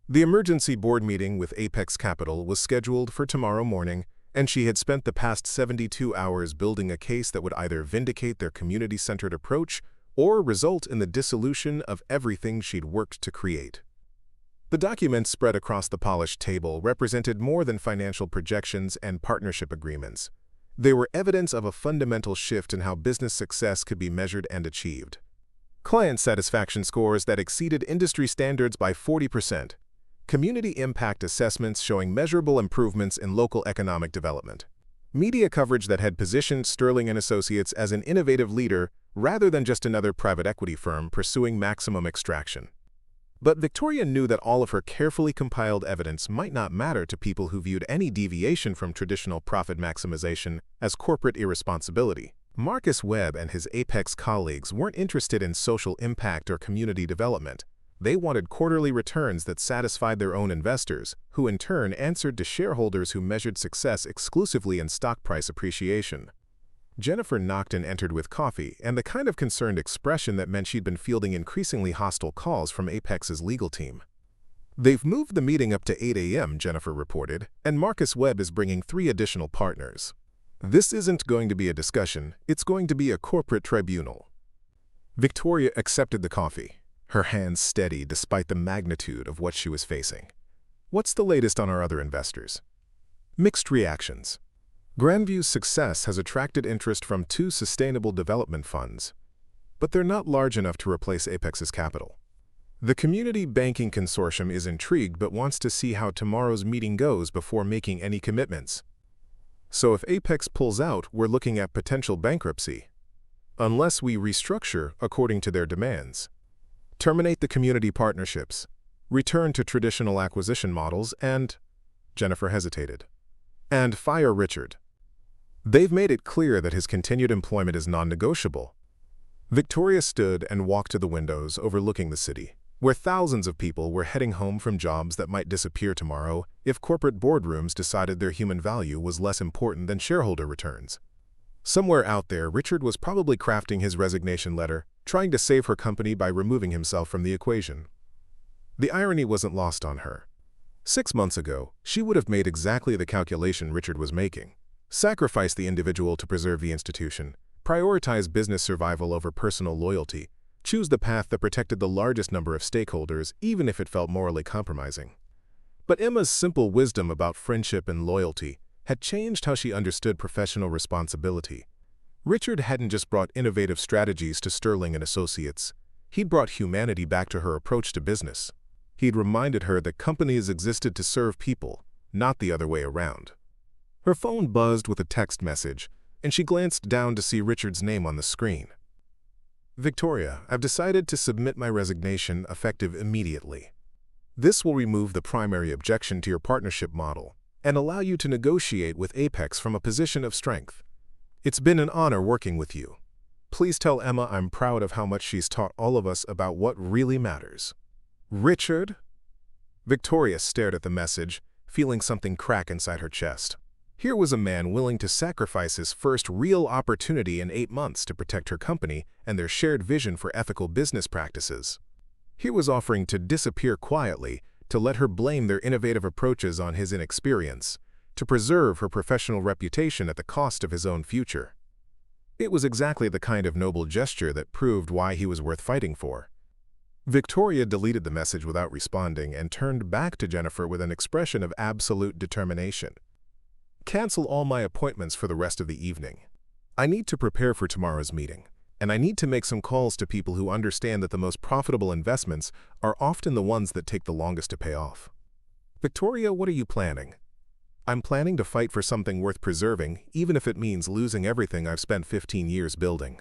Speaker 1: The emergency board meeting with Apex Capital was scheduled for tomorrow morning, and she had spent the past 72 hours building a case that would either vindicate their community-centered approach or result in the dissolution of everything she'd worked to create. The documents spread across the polished table represented more than financial projections and partnership agreements. They were evidence of a fundamental shift in how business success could be measured and achieved. Client satisfaction scores that exceeded industry standards by 40%. Community impact assessments showing measurable improvements in local economic development. Media coverage that had positioned Sterling and Associates as an innovative leader rather than just another private equity firm pursuing maximum extraction. But Victoria knew that all of her carefully compiled evidence might not matter to people who viewed any deviation from traditional profit maximization as corporate irresponsibility. Marcus Webb and his Apex colleagues weren't interested in social impact or community development. They wanted quarterly returns that satisfied their own investors, who in turn answered to shareholders who measured success exclusively in stock price appreciation. Jennifer knocked and entered with coffee and the kind of concerned expression that meant she'd been fielding increasingly hostile calls from Apex's legal team. "They've moved the meeting up to 8 a.m., Jennifer reported, and Marcus Webb is bringing 3 additional partners. This isn't going to be a discussion, it's going to be a corporate tribunal." Victoria accepted the coffee, her hands steady despite the magnitude of what she was facing. "What's the latest on our other investors?" Mixed reactions. Grandview's success has attracted interest from 2 sustainable development funds, but they're not large enough to replace Apex's capital. The Community Banking Consortium is intrigued but wants to see how tomorrow's meeting goes before making any commitments. So if Apex pulls out, we're looking at potential bankruptcy, unless we restructure according to their demands. Terminate the community partnerships, return to traditional acquisition models, and Jennifer hesitated. And fire Richard. They've made it clear that his continued employment is non-negotiable. Victoria stood and walked to the windows overlooking the city, where thousands of people were heading home from jobs that might disappear tomorrow if corporate boardrooms decided their human value was less important than shareholder returns. Somewhere out there, Richard was probably crafting his resignation letter, trying to save her company by removing himself from the equation. The irony wasn't lost on her. 6 months ago, she would have made exactly the calculation Richard was making: sacrifice the individual to preserve the institution, prioritize business survival over personal loyalty, choose the path that protected the largest number of stakeholders even if it felt morally compromising. But Emma's simple wisdom about friendship and loyalty had changed how she understood professional responsibility. Richard hadn't just brought innovative strategies to Sterling & Associates. He'd brought humanity back to her approach to business. He'd reminded her that companies existed to serve people, not the other way around. Her phone buzzed with a text message, and she glanced down to see Richard's name on the screen. "Victoria, I've decided to submit my resignation effective immediately. This will remove the primary objection to your partnership model and allow you to negotiate with Apex from a position of strength. It's been an honor working with you. Please tell Emma I'm proud of how much she's taught all of us about what really matters." "Richard?" Victoria stared at the message, feeling something crack inside her chest. Here was a man willing to sacrifice his first real opportunity in 8 months to protect her company and their shared vision for ethical business practices. He was offering to disappear quietly, to let her blame their innovative approaches on his inexperience, to preserve her professional reputation at the cost of his own future. It was exactly the kind of noble gesture that proved why he was worth fighting for. Victoria deleted the message without responding and turned back to Jennifer with an expression of absolute determination. "Cancel all my appointments for the rest of the evening. I need to prepare for tomorrow's meeting, and I need to make some calls to people who understand that the most profitable investments are often the ones that take the longest to pay off." "Victoria, what are you planning?" "I'm planning to fight for something worth preserving, even if it means losing everything I've spent 15 years building."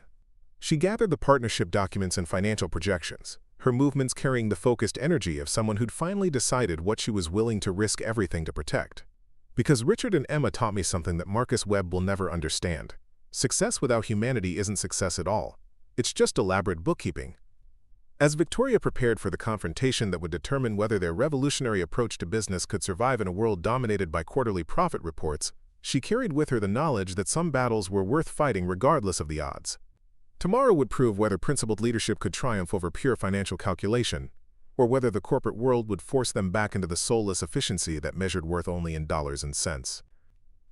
Speaker 1: She gathered the partnership documents and financial projections, her movements carrying the focused energy of someone who'd finally decided what she was willing to risk everything to protect. "Because Richard and Emma taught me something that Marcus Webb will never understand. Success without humanity isn't success at all. It's just elaborate bookkeeping." As Victoria prepared for the confrontation that would determine whether their revolutionary approach to business could survive in a world dominated by quarterly profit reports, she carried with her the knowledge that some battles were worth fighting regardless of the odds. Tomorrow would prove whether principled leadership could triumph over pure financial calculation, or whether the corporate world would force them back into the soulless efficiency that measured worth only in dollars and cents.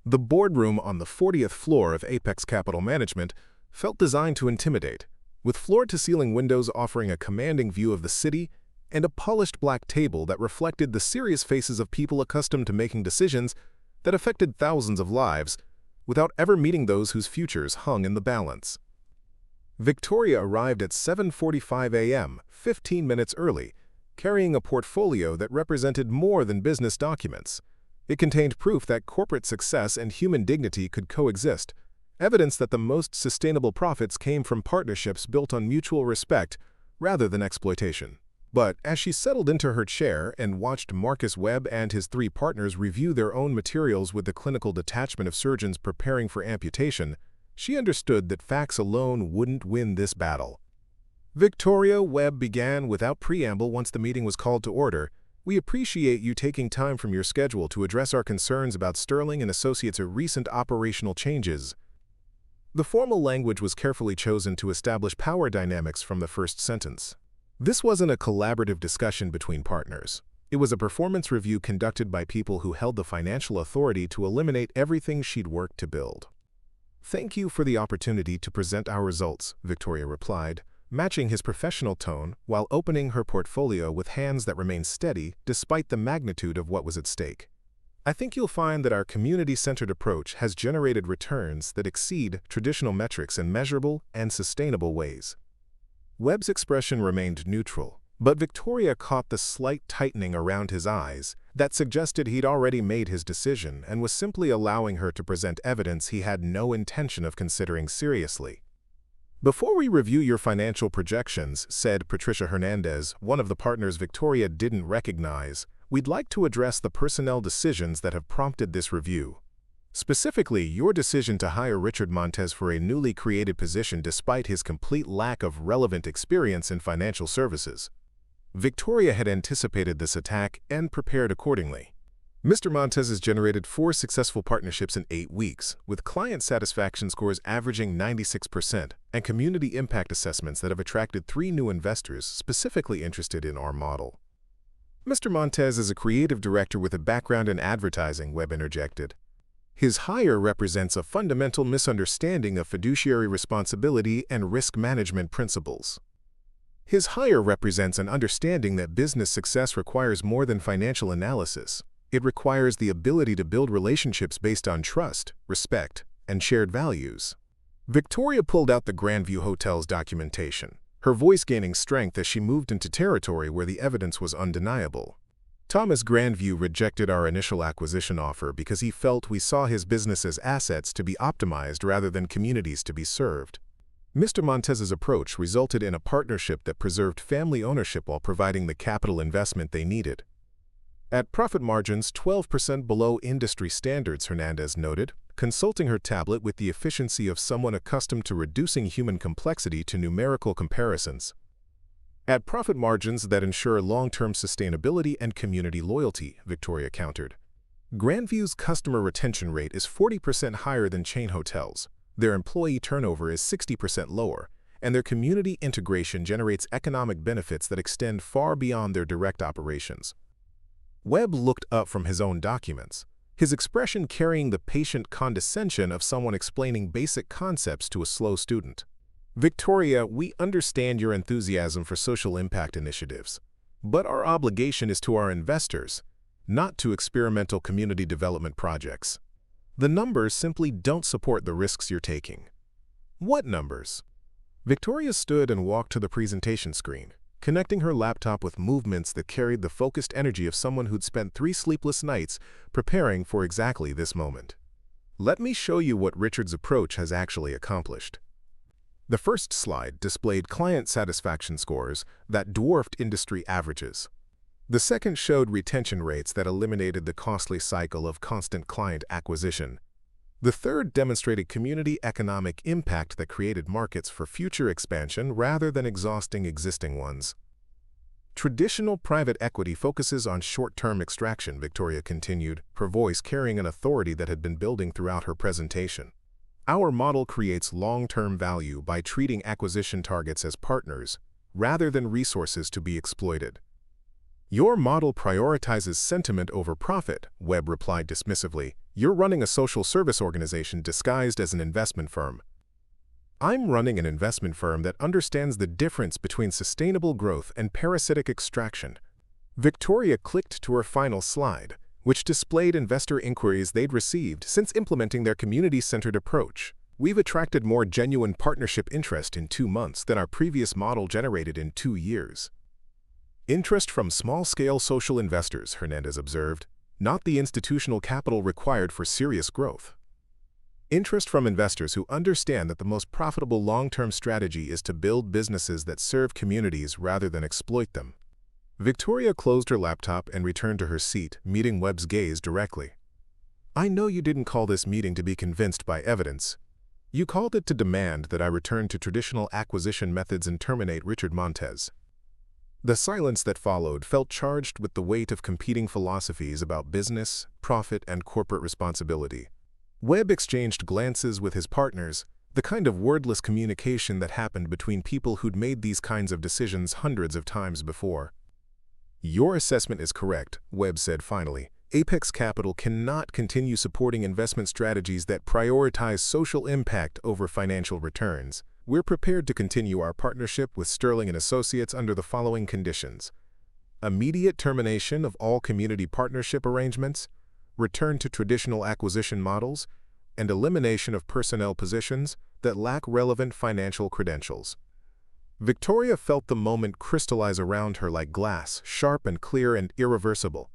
Speaker 1: The boardroom on the 40th floor of Apex Capital Management felt designed to intimidate, with floor-to-ceiling windows offering a commanding view of the city and a polished black table that reflected the serious faces of people accustomed to making decisions that affected thousands of lives without ever meeting those whose futures hung in the balance. Victoria arrived at 7:45 a.m., 15 minutes early, carrying a portfolio that represented more than business documents. It contained proof that corporate success and human dignity could coexist, evidence that the most sustainable profits came from partnerships built on mutual respect rather than exploitation. But as she settled into her chair and watched Marcus Webb and his 3 partners review their own materials with the clinical detachment of surgeons preparing for amputation, she understood that facts alone wouldn't win this battle. "Victoria," Webb began without preamble once the meeting was called to order, "we appreciate you taking time from your schedule to address our concerns about Sterling & Associates' recent operational changes." The formal language was carefully chosen to establish power dynamics from the first sentence. This wasn't a collaborative discussion between partners. It was a performance review conducted by people who held the financial authority to eliminate everything she'd worked to build. "Thank you for the opportunity to present our results," Victoria replied, matching his professional tone while opening her portfolio with hands that remained steady despite the magnitude of what was at stake. "I think you'll find that our community-centered approach has generated returns that exceed traditional metrics in measurable and sustainable ways." Webb's expression remained neutral, but Victoria caught the slight tightening around his eyes that suggested he'd already made his decision and was simply allowing her to present evidence he had no intention of considering seriously. "Before we review your financial projections," said Patricia Hernandez, one of the partners Victoria didn't recognize, "we'd like to address the personnel decisions that have prompted this review. Specifically, your decision to hire Richard Montes for a newly created position despite his complete lack of relevant experience in financial services." Victoria had anticipated this attack and prepared accordingly. "Mr. Montes has generated 4 successful partnerships in 8 weeks, with client satisfaction scores averaging 96% and community impact assessments that have attracted 3 new investors specifically interested in our model." "Mr. Montes is a creative director with a background in advertising," Webb interjected. "His hire represents a fundamental misunderstanding of fiduciary responsibility and risk management principles." "His hire represents an understanding that business success requires more than financial analysis. It requires the ability to build relationships based on trust, respect, and shared values." Victoria pulled out the Grandview Hotel's documentation, her voice gaining strength as she moved into territory where the evidence was undeniable. "Thomas Grandview rejected our initial acquisition offer because he felt we saw his business as assets to be optimized rather than communities to be served. Mr. Montes's approach resulted in a partnership that preserved family ownership while providing the capital investment they needed. At profit margins 12% below industry standards," Hernandez noted, consulting her tablet with the efficiency of someone accustomed to reducing human complexity to numerical comparisons. "At profit margins that ensure long-term sustainability and community loyalty," Victoria countered. "Grandview's customer retention rate is 40% higher than chain hotels. Their employee turnover is 60% lower, and their community integration generates economic benefits that extend far beyond their direct operations." Webb looked up from his own documents, his expression carrying the patient condescension of someone explaining basic concepts to a slow student. "Victoria, we understand your enthusiasm for social impact initiatives, but our obligation is to our investors, not to experimental community development projects. The numbers simply don't support the risks you're taking." "What numbers?" Victoria stood and walked to the presentation screen, connecting her laptop with movements that carried the focused energy of someone who'd spent 3 sleepless nights preparing for exactly this moment. "Let me show you what Richard's approach has actually accomplished." The first slide displayed client satisfaction scores that dwarfed industry averages. The second showed retention rates that eliminated the costly cycle of constant client acquisition. The third demonstrated community economic impact that created markets for future expansion rather than exhausting existing ones. "Traditional private equity focuses on short-term extraction," Victoria continued, her voice carrying an authority that had been building throughout her presentation. "Our model creates long-term value by treating acquisition targets as partners rather than resources to be exploited." "Your model prioritizes sentiment over profit," Webb replied dismissively. "You're running a social service organization disguised as an investment firm." "I'm running an investment firm that understands the difference between sustainable growth and parasitic extraction." Victoria clicked to her final slide, which displayed investor inquiries they'd received since implementing their community-centered approach. "We've attracted more genuine partnership interest in 2 months than our previous model generated in 2 years. Interest from small-scale social investors," Hernandez observed, "not the institutional capital required for serious growth. Interest from investors who understand that the most profitable long-term strategy is to build businesses that serve communities rather than exploit them." Victoria closed her laptop and returned to her seat, meeting Webb's gaze directly. "I know you didn't call this meeting to be convinced by evidence. You called it to demand that I return to traditional acquisition methods and terminate Richard Montes." The silence that followed felt charged with the weight of competing philosophies about business, profit, and corporate responsibility. Webb exchanged glances with his partners, The kind of wordless communication that happened between people who'd made these kinds of decisions hundreds of times before. Your assessment is correct, Webb said finally. Apex Capital cannot continue supporting investment strategies that prioritize social impact over financial returns. We're prepared to continue our partnership with Sterling & Associates under the following conditions: immediate termination of all community partnership arrangements, return to traditional acquisition models, and elimination of personnel positions that lack relevant financial credentials. Victoria felt the moment crystallize around her like glass, sharp and clear and irreversible.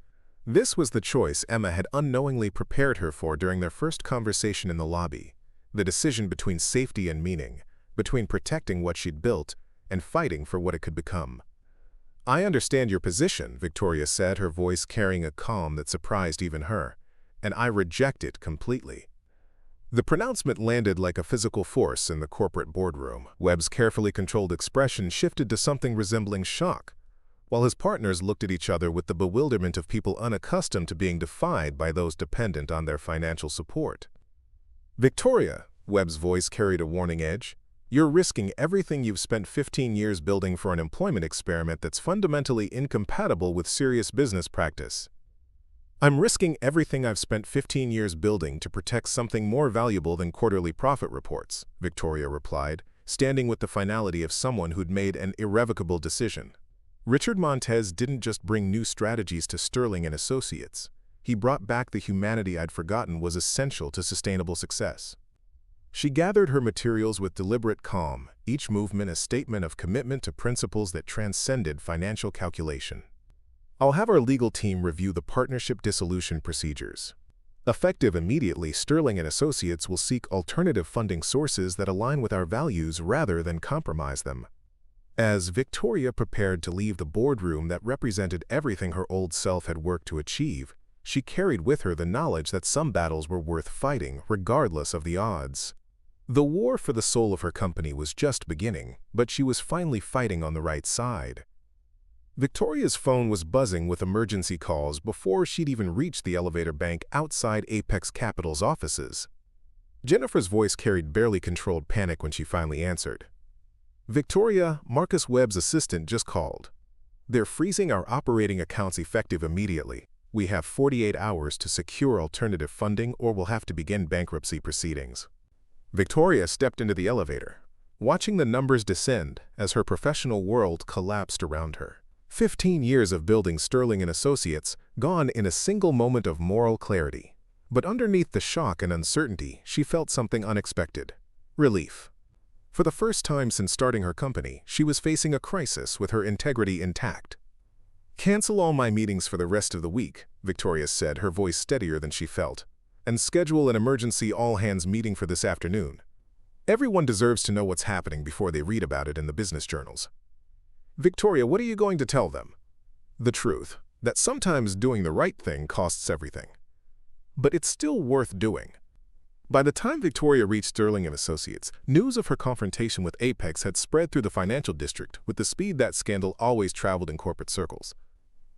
Speaker 1: This was the choice Emma had unknowingly prepared her for during their first conversation in the lobby. The decision between safety and meaning, between protecting what she'd built and fighting for what it could become. "I understand your position," Victoria said, her voice carrying a calm that surprised even her, "and I reject it completely." The pronouncement landed like a physical force in the corporate boardroom. Webb's carefully controlled expression shifted to something resembling shock, while his partners looked at each other with the bewilderment of people unaccustomed to being defied by those dependent on their financial support. "Victoria," Webb's voice carried a warning edge, "you're risking everything you've spent 15 years building for an employment experiment that's fundamentally incompatible with serious business practice." "I'm risking everything I've spent 15 years building to protect something more valuable than quarterly profit reports," Victoria replied, standing with the finality of someone who'd made an irrevocable decision. Richard Montes didn't just bring new strategies to Sterling & Associates. He brought back the humanity I'd forgotten was essential to sustainable success. She gathered her materials with deliberate calm, each movement a statement of commitment to principles that transcended financial calculation. "I'll have our legal team review the partnership dissolution procedures. Effective immediately, Sterling & Associates will seek alternative funding sources that align with our values rather than compromise them." As Victoria prepared to leave the boardroom that represented everything her old self had worked to achieve, she carried with her the knowledge that some battles were worth fighting, regardless of the odds. The war for the soul of her company was just beginning, but she was finally fighting on the right side. Victoria's phone was buzzing with emergency calls before she'd even reached the elevator bank outside Apex Capital's offices. Jennifer's voice carried barely controlled panic when she finally answered. "Victoria, Marcus Webb's assistant just called. They're freezing our operating accounts effective immediately. We have 48 hours to secure alternative funding or we'll have to begin bankruptcy proceedings." Victoria stepped into the elevator, watching the numbers descend as her professional world collapsed around her. 15 years of building Sterling & Associates gone in a single moment of moral clarity. But underneath the shock and uncertainty, she felt something unexpected: relief. For the first time since starting her company, she was facing a crisis with her integrity intact. "Cancel all my meetings for the rest of the week," Victoria said, her voice steadier than she felt, "and schedule an emergency all-hands meeting for this afternoon. Everyone deserves to know what's happening before they read about it in the business journals." "Victoria, what are you going to tell them?" "The truth, that sometimes doing the right thing costs everything. But it's still worth doing." By the time Victoria reached Sterling & Associates, news of her confrontation with Apex had spread through the financial district with the speed that scandal always traveled in corporate circles.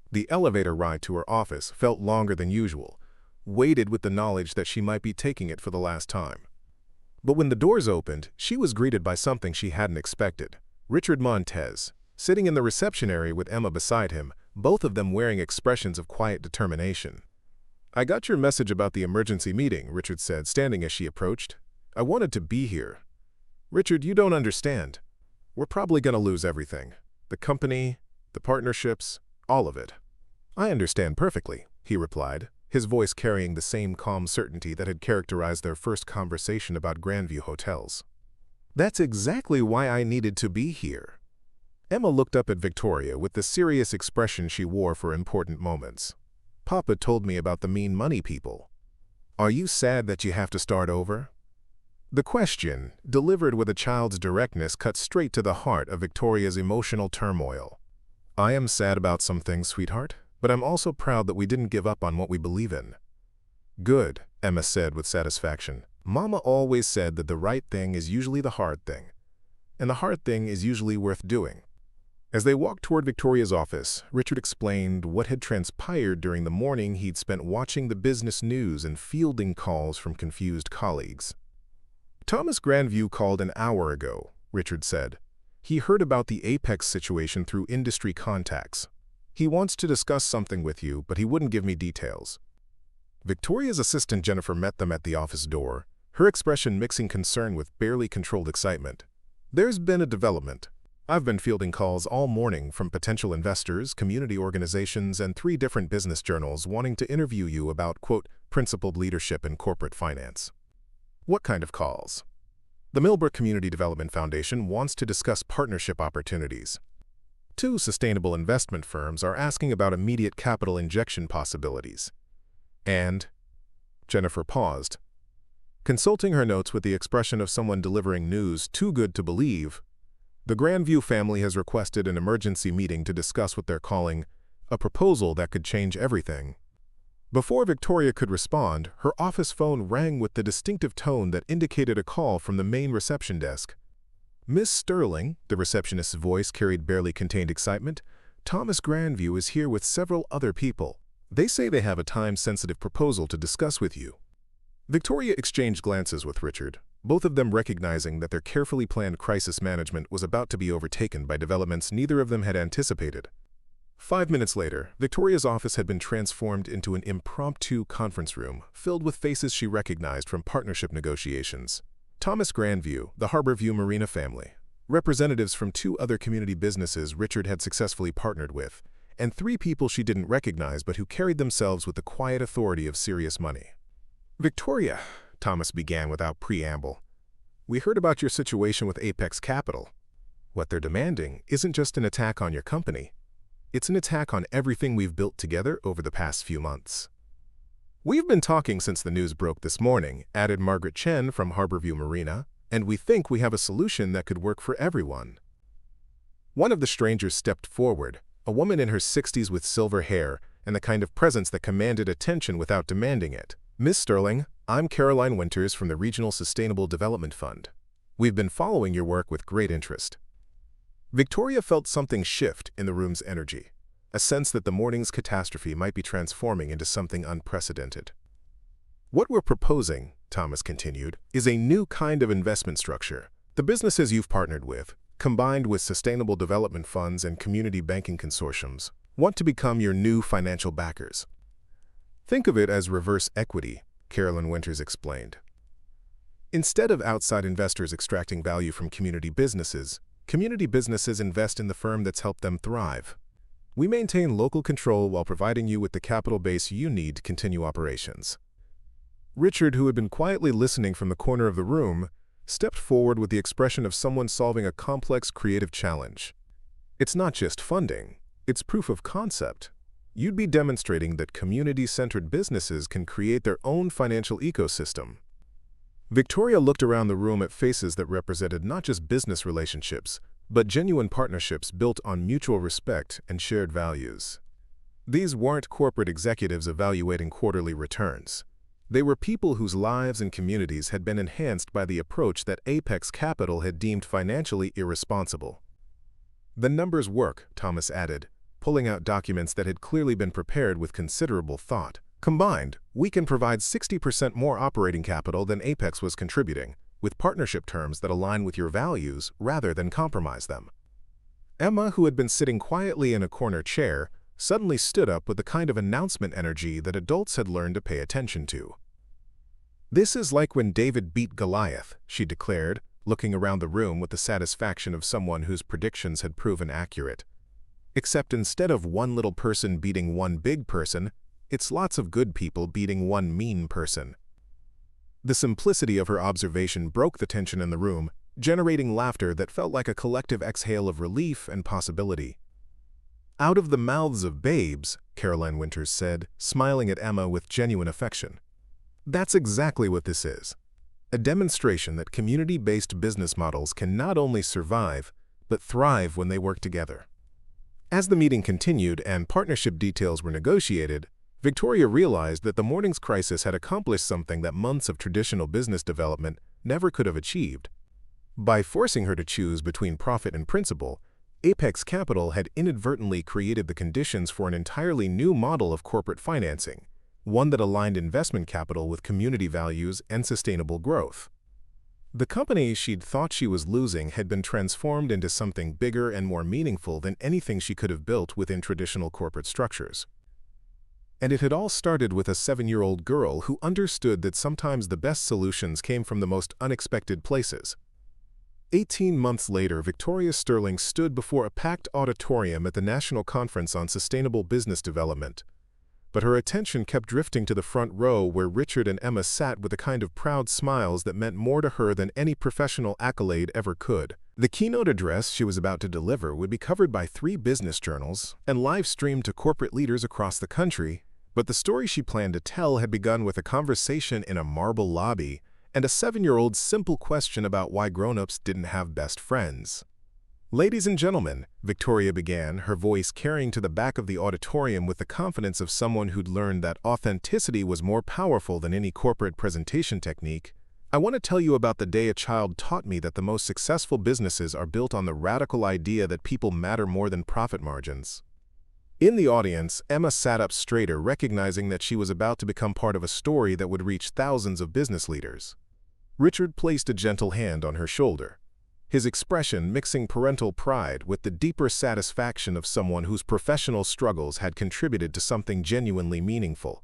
Speaker 1: The elevator ride to her office felt longer than usual, weighted with the knowledge that she might be taking it for the last time. But when the doors opened, she was greeted by something she hadn't expected: Richard Montes, sitting in the reception area with Emma beside him, both of them wearing expressions of quiet determination. "I got your message about the emergency meeting," Richard said, standing as she approached. "I wanted to be here." "Richard, you don't understand. We're probably going to lose everything. The company, the partnerships, all of it." "I understand perfectly," he replied, his voice carrying the same calm certainty that had characterized their first conversation about Grandview hotels. "That's exactly why I needed to be here." Emma looked up at Victoria with the serious expression she wore for important moments. "Papa told me about the mean money people. Are you sad that you have to start over?" The question, delivered with a child's directness, cut straight to the heart of Victoria's emotional turmoil. "I am sad about some things, sweetheart, but I'm also proud that we didn't give up on what we believe in." "Good," Emma said with satisfaction. "Mama always said that the right thing is usually the hard thing, and the hard thing is usually worth doing." As they walked toward Victoria's office, Richard explained what had transpired during the morning he'd spent watching the business news and fielding calls from confused colleagues. Thomas Grandview called an hour ago, Richard said. He heard about the Apex situation through industry contacts. He wants to discuss something with you, but he wouldn't give me details. Victoria's assistant Jennifer met them at the office door, her expression mixing concern with barely controlled excitement. There's been a development. I've been fielding calls all morning from potential investors, community organizations, and 3 different business journals wanting to interview you about, quote, principled leadership in corporate finance. What kind of calls? The Millbrook Community Development Foundation wants to discuss partnership opportunities. 2 sustainable investment firms are asking about immediate capital injection possibilities. And Jennifer paused, consulting her notes with the expression of someone delivering news too good to believe. The Grandview family has requested an emergency meeting to discuss what they're calling a proposal that could change everything. Before Victoria could respond, her office phone rang with the distinctive tone that indicated a call from the main reception desk. Miss Sterling, the receptionist's voice carried barely contained excitement, Thomas Grandview is here with several other people. They say they have a time-sensitive proposal to discuss with you. Victoria exchanged glances with Richard, both of them recognizing that their carefully planned crisis management was about to be overtaken by developments neither of them had anticipated. 5 minutes later, Victoria's office had been transformed into an impromptu conference room filled with faces she recognized from partnership negotiations. Thomas Grandview, the Harborview Marina family, representatives from 2 other community businesses Richard had successfully partnered with, and 3 people she didn't recognize but who carried themselves with the quiet authority of serious money. Victoria, Thomas began without preamble, we heard about your situation with Apex Capital. What they're demanding isn't just an attack on your company. It's an attack on everything we've built together over the past few months. We've been talking since the news broke this morning, added Margaret Chen from Harborview Marina, and we think we have a solution that could work for everyone. One of the strangers stepped forward, a woman in her 60s with silver hair and the kind of presence that commanded attention without demanding it. Miss Sterling, I'm Caroline Winters from the Regional Sustainable Development Fund. We've been following your work with great interest. Victoria felt something shift in the room's energy, a sense that the morning's catastrophe might be transforming into something unprecedented. What we're proposing, Thomas continued, is a new kind of investment structure. The businesses you've partnered with, combined with sustainable development funds and community banking consortiums, want to become your new financial backers. Think of it as reverse equity, Caroline Winters explained. Instead of outside investors extracting value from community businesses invest in the firm that's helped them thrive. We maintain local control while providing you with the capital base you need to continue operations. Richard, who had been quietly listening from the corner of the room, stepped forward with the expression of someone solving a complex creative challenge. It's not just funding, it's proof of concept. You'd be demonstrating that community-centered businesses can create their own financial ecosystem. Victoria looked around the room at faces that represented not just business relationships, but genuine partnerships built on mutual respect and shared values. These weren't corporate executives evaluating quarterly returns. They were people whose lives and communities had been enhanced by the approach that Apex Capital had deemed financially irresponsible. The numbers work, Thomas added, pulling out documents that had clearly been prepared with considerable thought. Combined, we can provide 60% more operating capital than Apex was contributing, with partnership terms that align with your values rather than compromise them. Emma, who had been sitting quietly in a corner chair, suddenly stood up with the kind of announcement energy that adults had learned to pay attention to. This is like when David beat Goliath, she declared, looking around the room with the satisfaction of someone whose predictions had proven accurate. Except instead of one little person beating one big person, it's lots of good people beating one mean person. The simplicity of her observation broke the tension in the room, generating laughter that felt like a collective exhale of relief and possibility. Out of the mouths of babes, Caroline Winters said, smiling at Emma with genuine affection. That's exactly what this is. A demonstration that community-based business models can not only survive, but thrive when they work together. As the meeting continued and partnership details were negotiated, Victoria realized that the morning's crisis had accomplished something that months of traditional business development never could have achieved. By forcing her to choose between profit and principle, Apex Capital had inadvertently created the conditions for an entirely new model of corporate financing, one that aligned investment capital with community values and sustainable growth. The company she'd thought she was losing had been transformed into something bigger and more meaningful than anything she could have built within traditional corporate structures. And it had all started with a 7-year-old girl who understood that sometimes the best solutions came from the most unexpected places. 18 months later, Victoria Sterling stood before a packed auditorium at the National Conference on Sustainable Business Development. But her attention kept drifting to the front row where Richard and Emma sat with a kind of proud smiles that meant more to her than any professional accolade ever could. The keynote address she was about to deliver would be covered by 3 business journals and live-streamed to corporate leaders across the country, but the story she planned to tell had begun with a conversation in a marble lobby and a 7-year-old's simple question about why grown-ups didn't have best friends. "Ladies and gentlemen," Victoria began, her voice carrying to the back of the auditorium with the confidence of someone who'd learned that authenticity was more powerful than any corporate presentation technique, "I want to tell you about the day a child taught me that the most successful businesses are built on the radical idea that people matter more than profit margins." In the audience, Emma sat up straighter, recognizing that she was about to become part of a story that would reach thousands of business leaders. Richard placed a gentle hand on her shoulder, his expression mixing parental pride with the deeper satisfaction of someone whose professional struggles had contributed to something genuinely meaningful.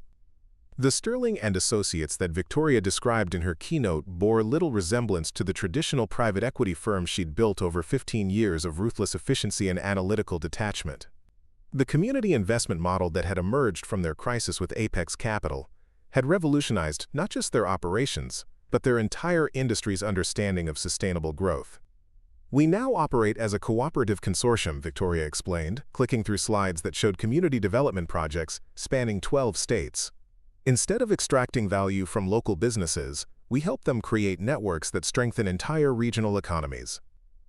Speaker 1: The Sterling and Associates that Victoria described in her keynote bore little resemblance to the traditional private equity firm she'd built over 15 years of ruthless efficiency and analytical detachment. The community investment model that had emerged from their crisis with Apex Capital had revolutionized not just their operations, but their entire industry's understanding of sustainable growth. "We now operate as a cooperative consortium," Victoria explained, clicking through slides that showed community development projects spanning 12 states. "Instead of extracting value from local businesses, we help them create networks that strengthen entire regional economies.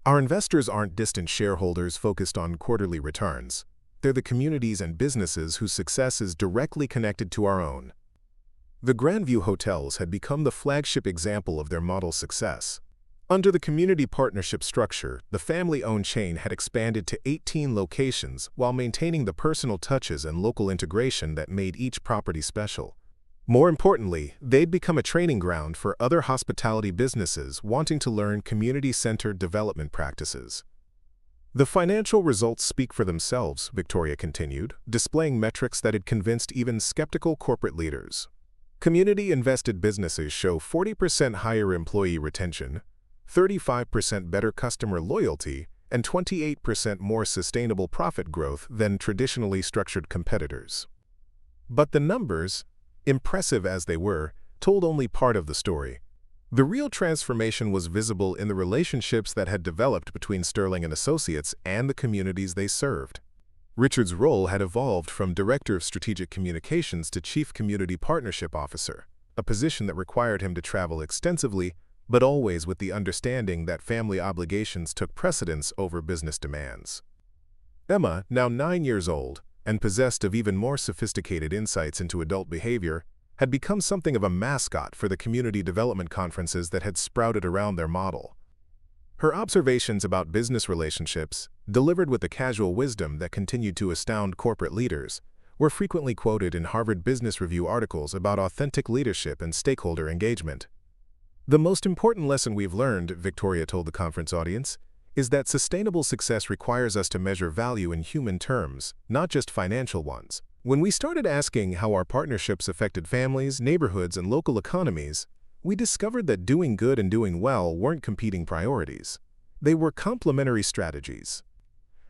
Speaker 1: Our investors aren't distant shareholders focused on quarterly returns. They're the communities and businesses whose success is directly connected to our own." The Grandview Hotels had become the flagship example of their model's success. Under the community partnership structure, the family-owned chain had expanded to 18 locations while maintaining the personal touches and local integration that made each property special. More importantly, they'd become a training ground for other hospitality businesses wanting to learn community-centered development practices. "The financial results speak for themselves," Victoria continued, displaying metrics that had convinced even skeptical corporate leaders. "Community-invested businesses show 40% higher employee retention, 35% better customer loyalty, and 28% more sustainable profit growth than traditionally structured competitors." But the numbers, impressive as they were, told only part of the story. The real transformation was visible in the relationships that had developed between Sterling and Associates and the communities they served. Richard's role had evolved from Director of Strategic Communications to Chief Community Partnership Officer, a position that required him to travel extensively, but always with the understanding that family obligations took precedence over business demands. Emma, now 9 years old, and possessed of even more sophisticated insights into adult behavior, had become something of a mascot for the community development conferences that had sprouted around their model. Her observations about business relationships, delivered with the casual wisdom that continued to astound corporate leaders, were frequently quoted in Harvard Business Review articles about authentic leadership and stakeholder engagement. "The most important lesson we've learned," Victoria told the conference audience, "is that sustainable success requires us to measure value in human terms, not just financial ones. When we started asking how our partnerships affected families, neighborhoods, and local economies, we discovered that doing good and doing well weren't competing priorities. They were complementary strategies."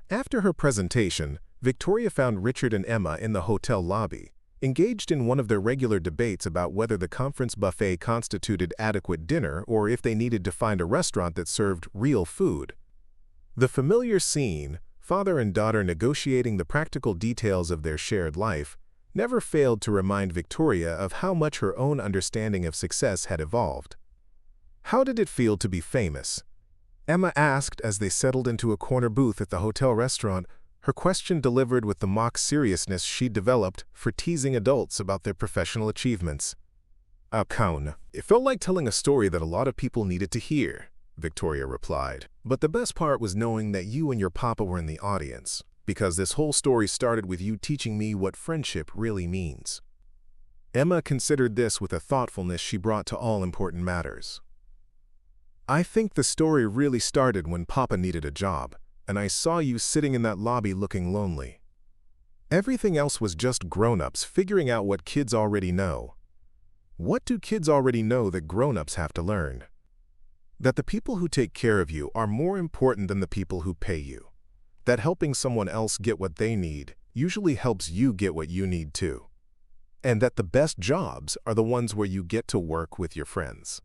Speaker 1: After her presentation, Victoria found Richard and Emma in the hotel lobby, engaged in one of their regular debates about whether the conference buffet constituted adequate dinner or if they needed to find a restaurant that served real food. The familiar scene, father and daughter negotiating the practical details of their shared life, never failed to remind Victoria of how much her own understanding of success had evolved. "How did it feel to be famous?" Emma asked as they settled into a corner booth at the hotel restaurant, her question delivered with the mock seriousness she'd developed for teasing adults about their professional achievements. It felt like telling a story that a lot of people needed to hear," Victoria replied. "But the best part was knowing that you and your papa were in the audience, because this whole story started with you teaching me what friendship really means." Emma considered this with a thoughtfulness she brought to all important matters. I think the story really started when Papa needed a job, and I saw you sitting in that lobby looking lonely. Everything else was just grown-ups figuring out what kids already know. What do kids already know that grown-ups have to learn? That the people who take care of you are more important than the people who pay you. That helping someone else get what they need usually helps you get what you need too. And that the best jobs are the ones where you get to work with your friends.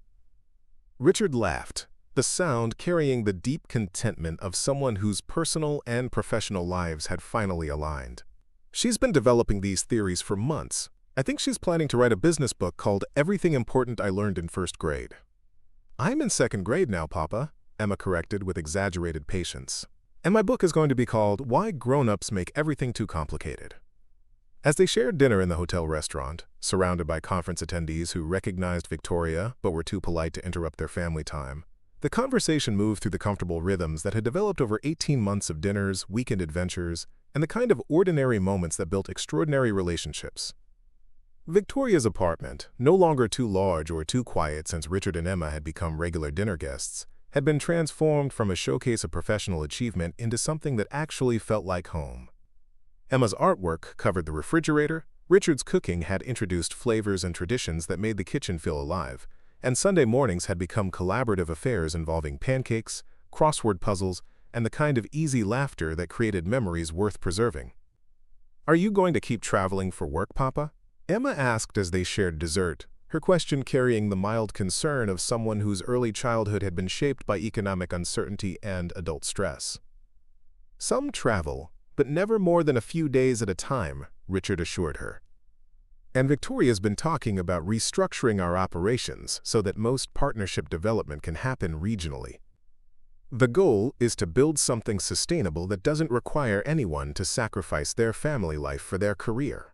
Speaker 1: Richard laughed, the sound carrying the deep contentment of someone whose personal and professional lives had finally aligned. She's been developing these theories for months. I think she's planning to write a business book called Everything Important I Learned in First Grade. I'm in second grade now, Papa, Emma corrected with exaggerated patience. And my book is going to be called Why Grown-Ups Make Everything Too Complicated. As they shared dinner in the hotel restaurant, surrounded by conference attendees who recognized Victoria but were too polite to interrupt their family time, the conversation moved through the comfortable rhythms that had developed over 18 months of dinners, weekend adventures, and the kind of ordinary moments that built extraordinary relationships. Victoria's apartment, no longer too large or too quiet since Richard and Emma had become regular dinner guests, had been transformed from a showcase of professional achievement into something that actually felt like home. Emma's artwork covered the refrigerator, Richard's cooking had introduced flavors and traditions that made the kitchen feel alive, and Sunday mornings had become collaborative affairs involving pancakes, crossword puzzles, and the kind of easy laughter that created memories worth preserving. "Are you going to keep traveling for work, Papa?" Emma asked as they shared dessert, her question carrying the mild concern of someone whose early childhood had been shaped by economic uncertainty and adult stress. "Some travel, but never more than a few days at a time," Richard assured her. "And Victoria's been talking about restructuring our operations so that most partnership development can happen regionally. The goal is to build something sustainable that doesn't require anyone to sacrifice their family life for their career."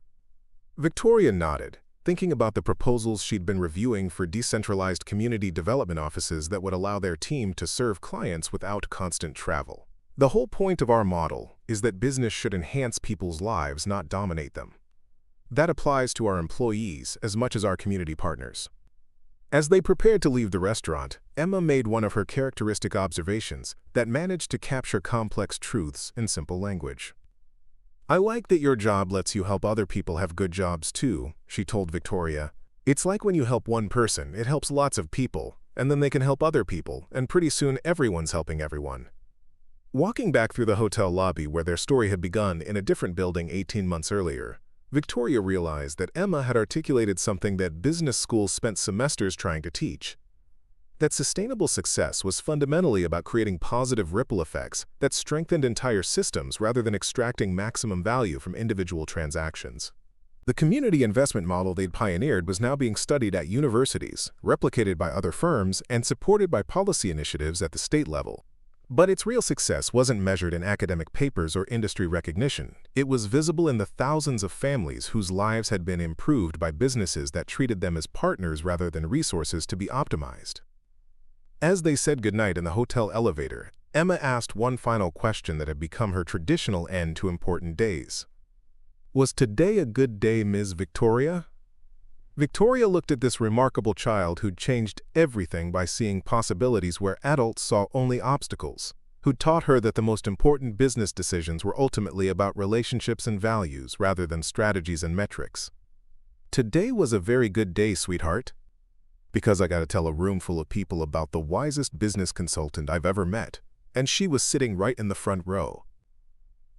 Speaker 1: Victoria nodded, thinking about the proposals she'd been reviewing for decentralized community development offices that would allow their team to serve clients without constant travel. "The whole point of our model is that business should enhance people's lives, not dominate them. That applies to our employees as much as our community partners." As they prepared to leave the restaurant, Emma made one of her characteristic observations that managed to capture complex truths in simple language. "I like that your job lets you help other people have good jobs too," she told Victoria. "It's like when you help one person, it helps lots of people, and then they can help other people, and pretty soon everyone's helping everyone." Walking back through the hotel lobby where their story had begun in a different building 18 months earlier, Victoria realized that Emma had articulated something that business schools spent semesters trying to teach. That sustainable success was fundamentally about creating positive ripple effects that strengthened entire systems rather than extracting maximum value from individual transactions. The community investment model they'd pioneered was now being studied at universities, replicated by other firms, and supported by policy initiatives at the state level. But its real success wasn't measured in academic papers or industry recognition. It was visible in the thousands of families whose lives had been improved by businesses that treated them as partners rather than resources to be optimized. As they said goodnight in the hotel elevator, Emma asked one final question that had become her traditional end to important days. "Was today a good day, Ms. Victoria?" Victoria looked at this remarkable child who'd changed everything by seeing possibilities where adults saw only obstacles, who'd taught her that the most important business decisions were ultimately about relationships and values rather than strategies and metrics. "Today was a very good day, sweetheart. Because I got to tell a room full of people about the wisest business consultant I've ever met, and she was sitting right in the front row."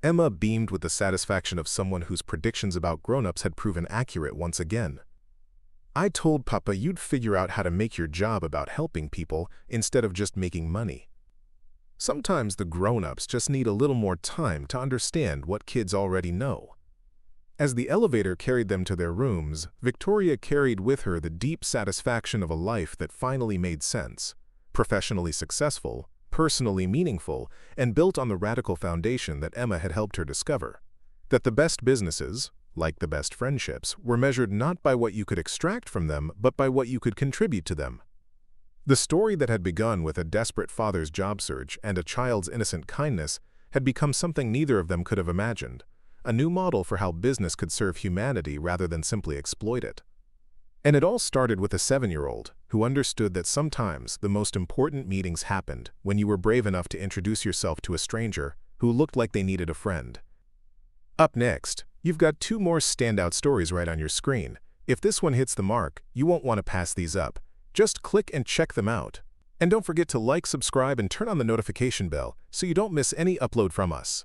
Speaker 1: Emma beamed with the satisfaction of someone whose predictions about grown-ups had proven accurate once again. "I told Papa you'd figure out how to make your job about helping people instead of just making money. Sometimes the grown-ups just need a little more time to understand what kids already know." As the elevator carried them to their rooms, Victoria carried with her the deep satisfaction of a life that finally made sense, professionally successful, personally meaningful, and built on the radical foundation that Emma had helped her discover. That the best businesses, like the best friendships, were measured not by what you could extract from them, but by what you could contribute to them. The story that had begun with a desperate father's job search and a child's innocent kindness had become something neither of them could have imagined, a new model for how business could serve humanity rather than simply exploit it. And it all started with a 7-year-old, who understood that sometimes the most important meetings happened when you were brave enough to introduce yourself to a stranger who looked like they needed a friend. Up next, you've got two more standout stories right on your screen. If this one hits the mark, you won't want to pass these up. Just click and check them out. And don't forget to like, subscribe, and turn on the notification bell so you don't miss any upload from us.